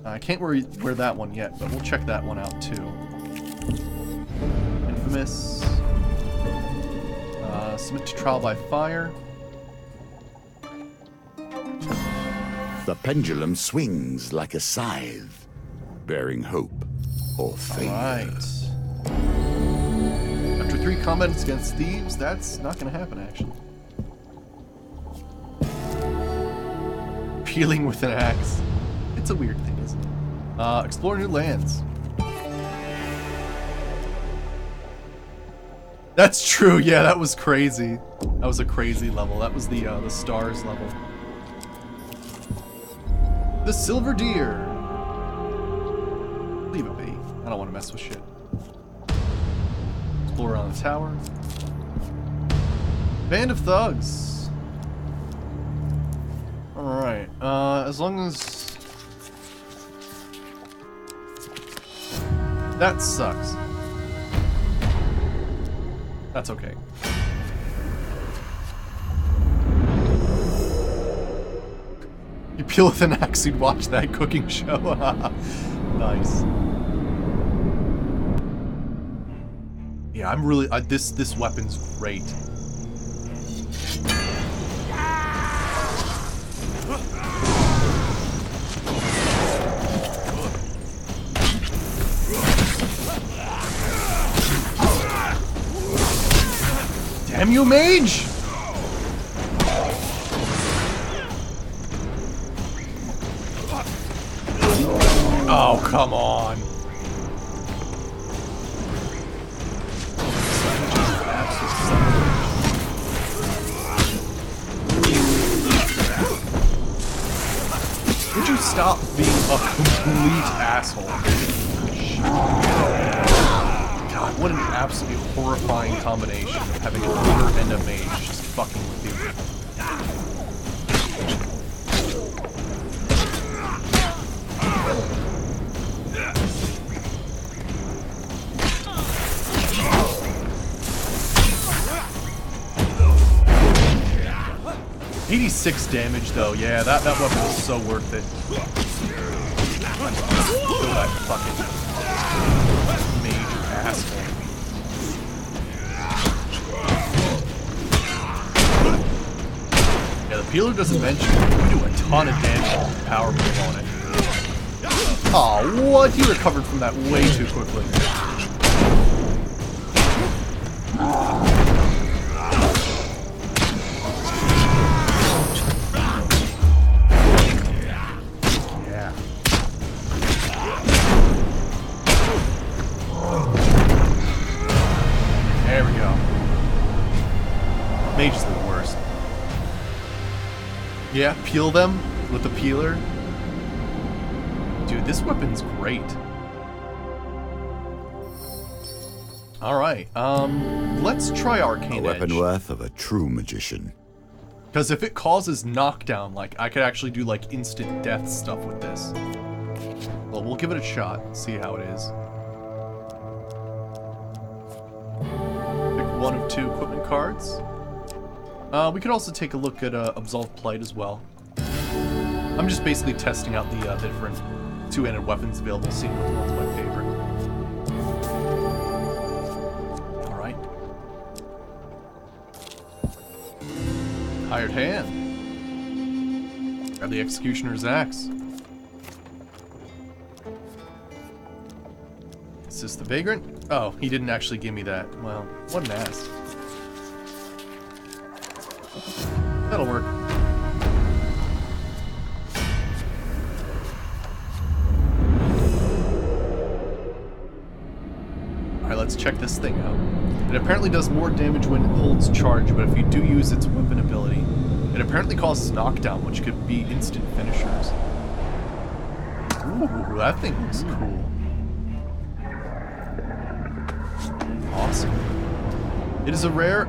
I can't wear that one yet, but we'll check that one out too. Infamous. Submit to trial by fire. The pendulum swings like a scythe, bearing hope or failure. Alright. After 3 combats against thieves, that's not gonna happen actually. Peeling with an axe. It's a weird thing, isn't it? Explore new lands. That's true, yeah, that was crazy. That was a crazy level. That was the stars level. The Silver Deer. Leave it be. I don't want to mess with shit. Explore around the tower. Band of Thugs. Alright, as long as... That sucks. That's okay. You peel with an axe, you'd watch that cooking show. Nice. Yeah, I'm really... this weapon's great. Damn you, mage! Oh, come on. Would you stop being a complete asshole? God, what an absolutely horrifying combination of having a looter and a mage just fucking with you. 86 damage though, yeah, that weapon is so worth it. Kill that fucking major asshole. Yeah, the peeler doesn't mention we do a ton of damage with the power move on it. Aw, what? He recovered from that way too quickly. Mage is the worst. Yeah, peel them with the peeler. Dude, this weapon's great. Alright, let's try Arcane A weapon Edge. worth of a true magician. Because if it causes knockdown, like, I could actually do, like, instant death stuff with this. Well, we'll give it a shot, see how it is. Pick one of 2 equipment cards. We could also take a look at Absolve Plight as well. I'm just basically testing out the different two-handed weapons available, seeing which one's my favorite. Alright. Hired Hand. Grab the Executioner's Axe. Is this the Vagrant? Oh, he didn't actually give me that. Well, what an ass. That'll work. Alright, let's check this thing out. It apparently does more damage when it holds charge, but if you do use its weapon ability, it apparently causes knockdown, which could be instant finishers. Ooh, that thing looks cool. Awesome. It is a rare,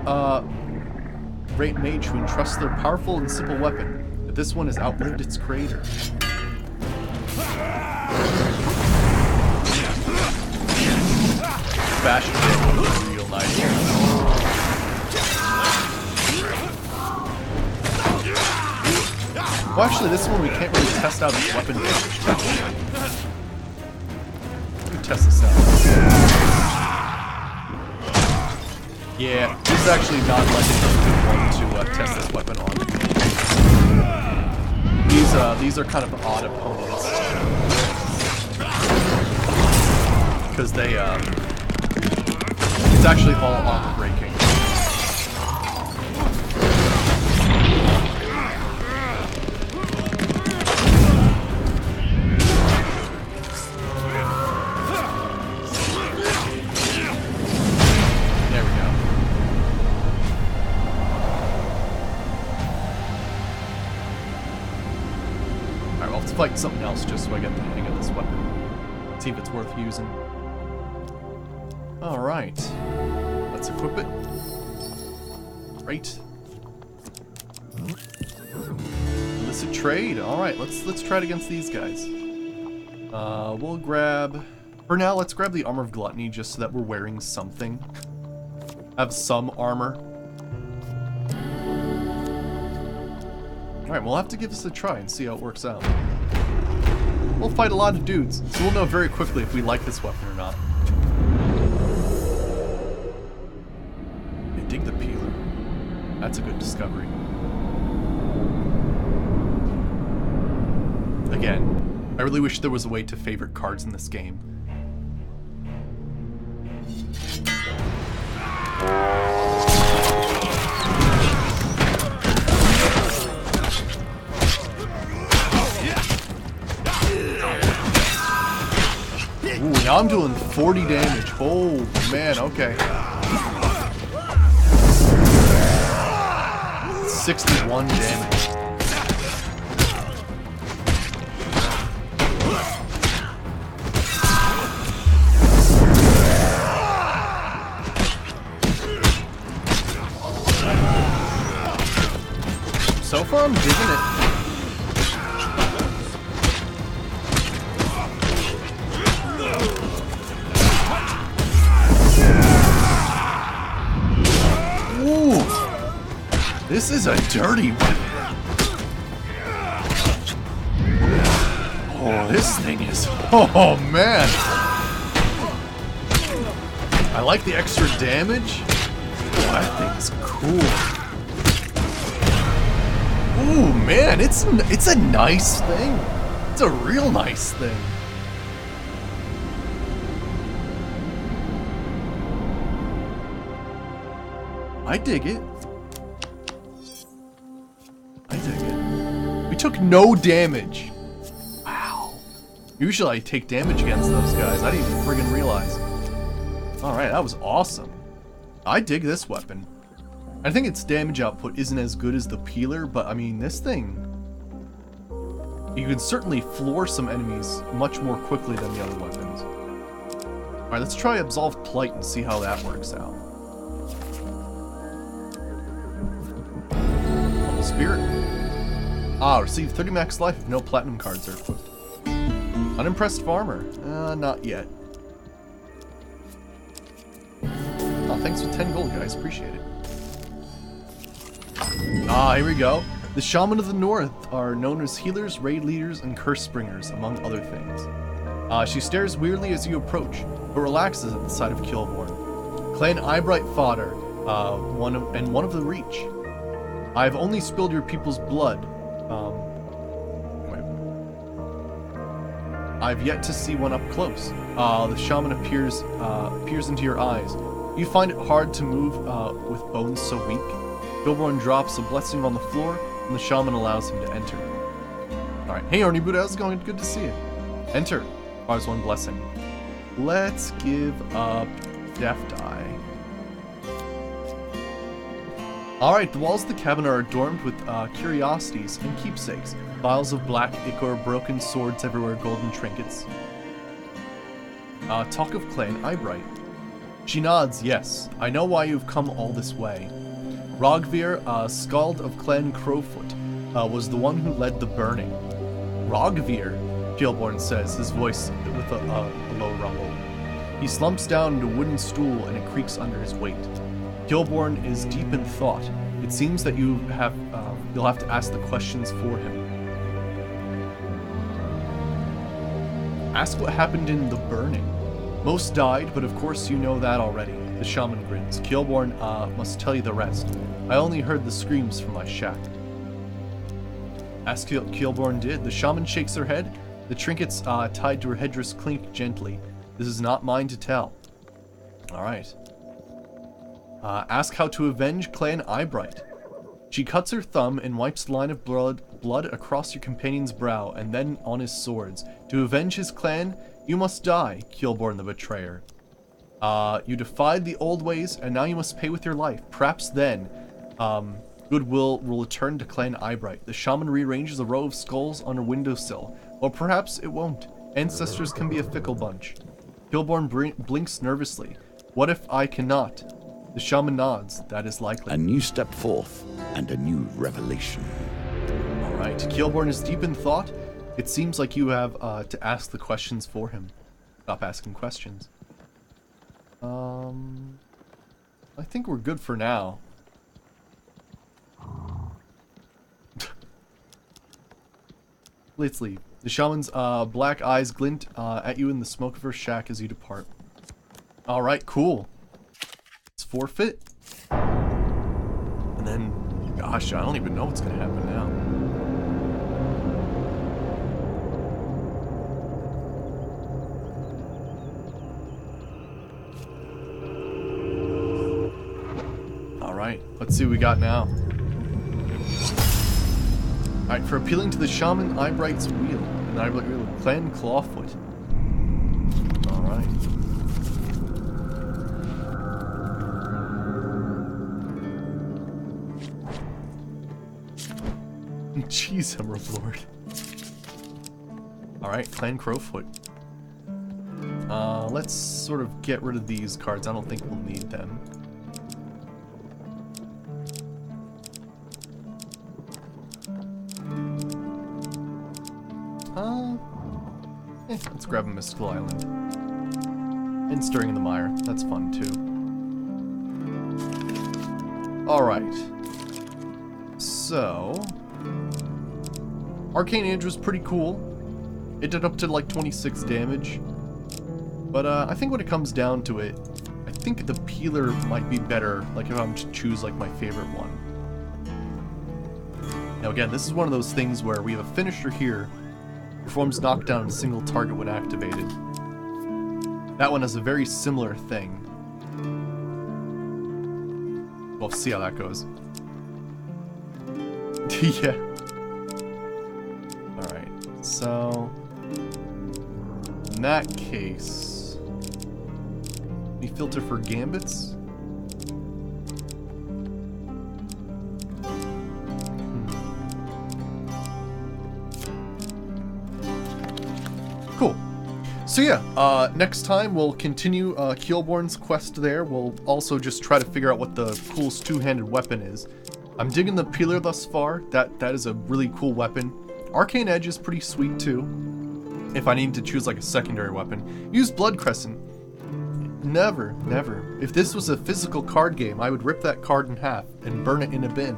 great mage who entrusts their powerful and simple weapon, but this one has outlived its creator. Fashion is real nice. Well, actually, this one we can't really test out its weapon damage. Let me test this out. Yeah, this is actually not like a good one to test this weapon on. These are kind of odd opponents because they it's actually all armor breaking. Fight something else just so I get the hang of this weapon. See if it's worth using. Alright. Let's equip it. Great. Illicit trade. Alright, let's try it against these guys. We'll grab... For now, let's grab the Armor of Gluttony just so that we're wearing something. have some armor. Alright, we'll have to give this a try and see how it works out. We'll fight a lot of dudes, so we'll know very quickly if we like this weapon or not. I dig the peeler. That's a good discovery. Again, I really wish there was a way to favorite cards in this game. Ooh, now I'm doing 40 damage. Oh, man, okay. 61 damage. So far, I'm digging it. This is a dirty weapon. Oh, this thing is... Oh, man. I like the extra damage. Oh, that thing's cool. Oh, man, it's a nice thing. It's a real nice thing. I dig it. Took no damage. Wow. Usually I take damage against those guys. I didn't even friggin' realize. Alright, that was awesome. I dig this weapon. I think its damage output isn't as good as the peeler, but I mean, this thing... You can certainly floor some enemies much more quickly than the other weapons. Alright, let's try Absolve Plight and see how that works out. Humble Spirit. Ah, receive 30 max life if no platinum cards are equipped. Unimpressed farmer. Not yet. Oh, thanks for 10 gold, guys. Appreciate it. Ah, here we go. The Shaman of the North are known as healers, raid leaders, and curse bringers, among other things. She stares weirdly as you approach, but relaxes at the sight of Killborn. Clan Eyebright fodder, one of the Reach. I have only spilled your people's blood. I've yet to see one up close. The shaman peers into your eyes. You find it hard to move with bones so weak. Killborn drops a blessing on the floor, and the shaman allows him to enter. Alright, hey Arnie Buddha, how's it going? Good to see you. Enter. Requires one blessing. Let's give up Death Die. Alright, the walls of the cabin are adorned with curiosities and keepsakes. Vials of black ichor, broken swords everywhere, golden trinkets. Talk of Clan Eyebright. She nods, yes. I know why you've come all this way. Rogvir, Skald of Clan Crowfoot, was the one who led the burning. Rogvir, Killborn says, his voice with a low rumble. He slumps down into a wooden stool and it creaks under his weight. Killborn is deep in thought. It seems that you'll have to ask the questions for him. Ask what happened in the burning. Most died, but of course you know that already. The shaman grins. Killborn must tell you the rest. I only heard the screams from my shack. As Killborn did, the shaman shakes her head. The trinkets tied to her headdress clink gently. This is not mine to tell. Alright. Ask how to avenge Clan Eyebright. She cuts her thumb and wipes the line of blood across your companion's brow and then on his swords. To avenge his clan, you must die, Killborn the Betrayer. You defied the old ways, and now you must pay with your life. Perhaps then, goodwill will return to Clan Eyebright. The shaman rearranges a row of skulls on her windowsill. Or perhaps it won't. Ancestors can be a fickle bunch. Killborn blinks nervously. What if I cannot? The shaman nods. That is likely. A new step forth, and a new revelation. Alright, Killborn is deep in thought. It seems like you have to ask the questions for him. Stop asking questions. I think we're good for now. Let's leave. The shaman's black eyes glint at you in the smoke of her shack as you depart. Alright, cool. Let's forfeit. And then, gosh, I don't even know what's gonna happen now. Alright, let's see what we got now. Alright, for appealing to the shaman, Eyebright's wheel. And Eyebright wheel of Clan Clawfoot. Alright. Jeez, Emerald Lord. Alright, Clan Crowfoot. Let's sort of get rid of these cards. I don't think we'll need them. Let's grab a Mystical Island. And Stirring in the Mire. That's fun, too. Alright. So... Arcane Edge was pretty cool. It did up to like 26 damage. But I think when it comes down to it, I think the Peeler might be better, like if I'm to choose like my favorite one. Now again, this is one of those things where we have a finisher here. Performs knockdown on a single target when activated. That one has a very similar thing. We'll see how that goes. Yeah. Alright, so... in that case... we filter for gambits? Cool. So yeah, next time we'll continue Keelborn's quest there. We'll also just try to figure out what the coolest two-handed weapon is. I'm digging the Peeler thus far. That is a really cool weapon. Arcane Edge is pretty sweet too. If I need to choose like a secondary weapon. Use Blood Crescent. Never, never. If this was a physical card game, I would rip that card in half and burn it in a bin.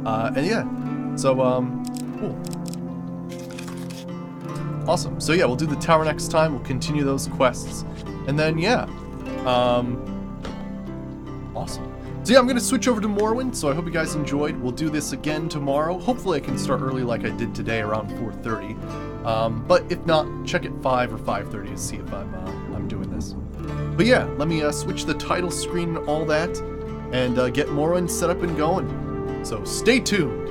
And yeah. So, cool. Awesome. So yeah, we'll do the tower next time. We'll continue those quests. And then, yeah. Awesome. So yeah, I'm going to switch over to Morrowind, so I hope you guys enjoyed. We'll do this again tomorrow. Hopefully I can start early like I did today, around 4:30. But if not, check at 5 or 5:30 to see if I'm doing this. But yeah, let me switch the title screen and all that, and get Morrowind set up and going. So stay tuned.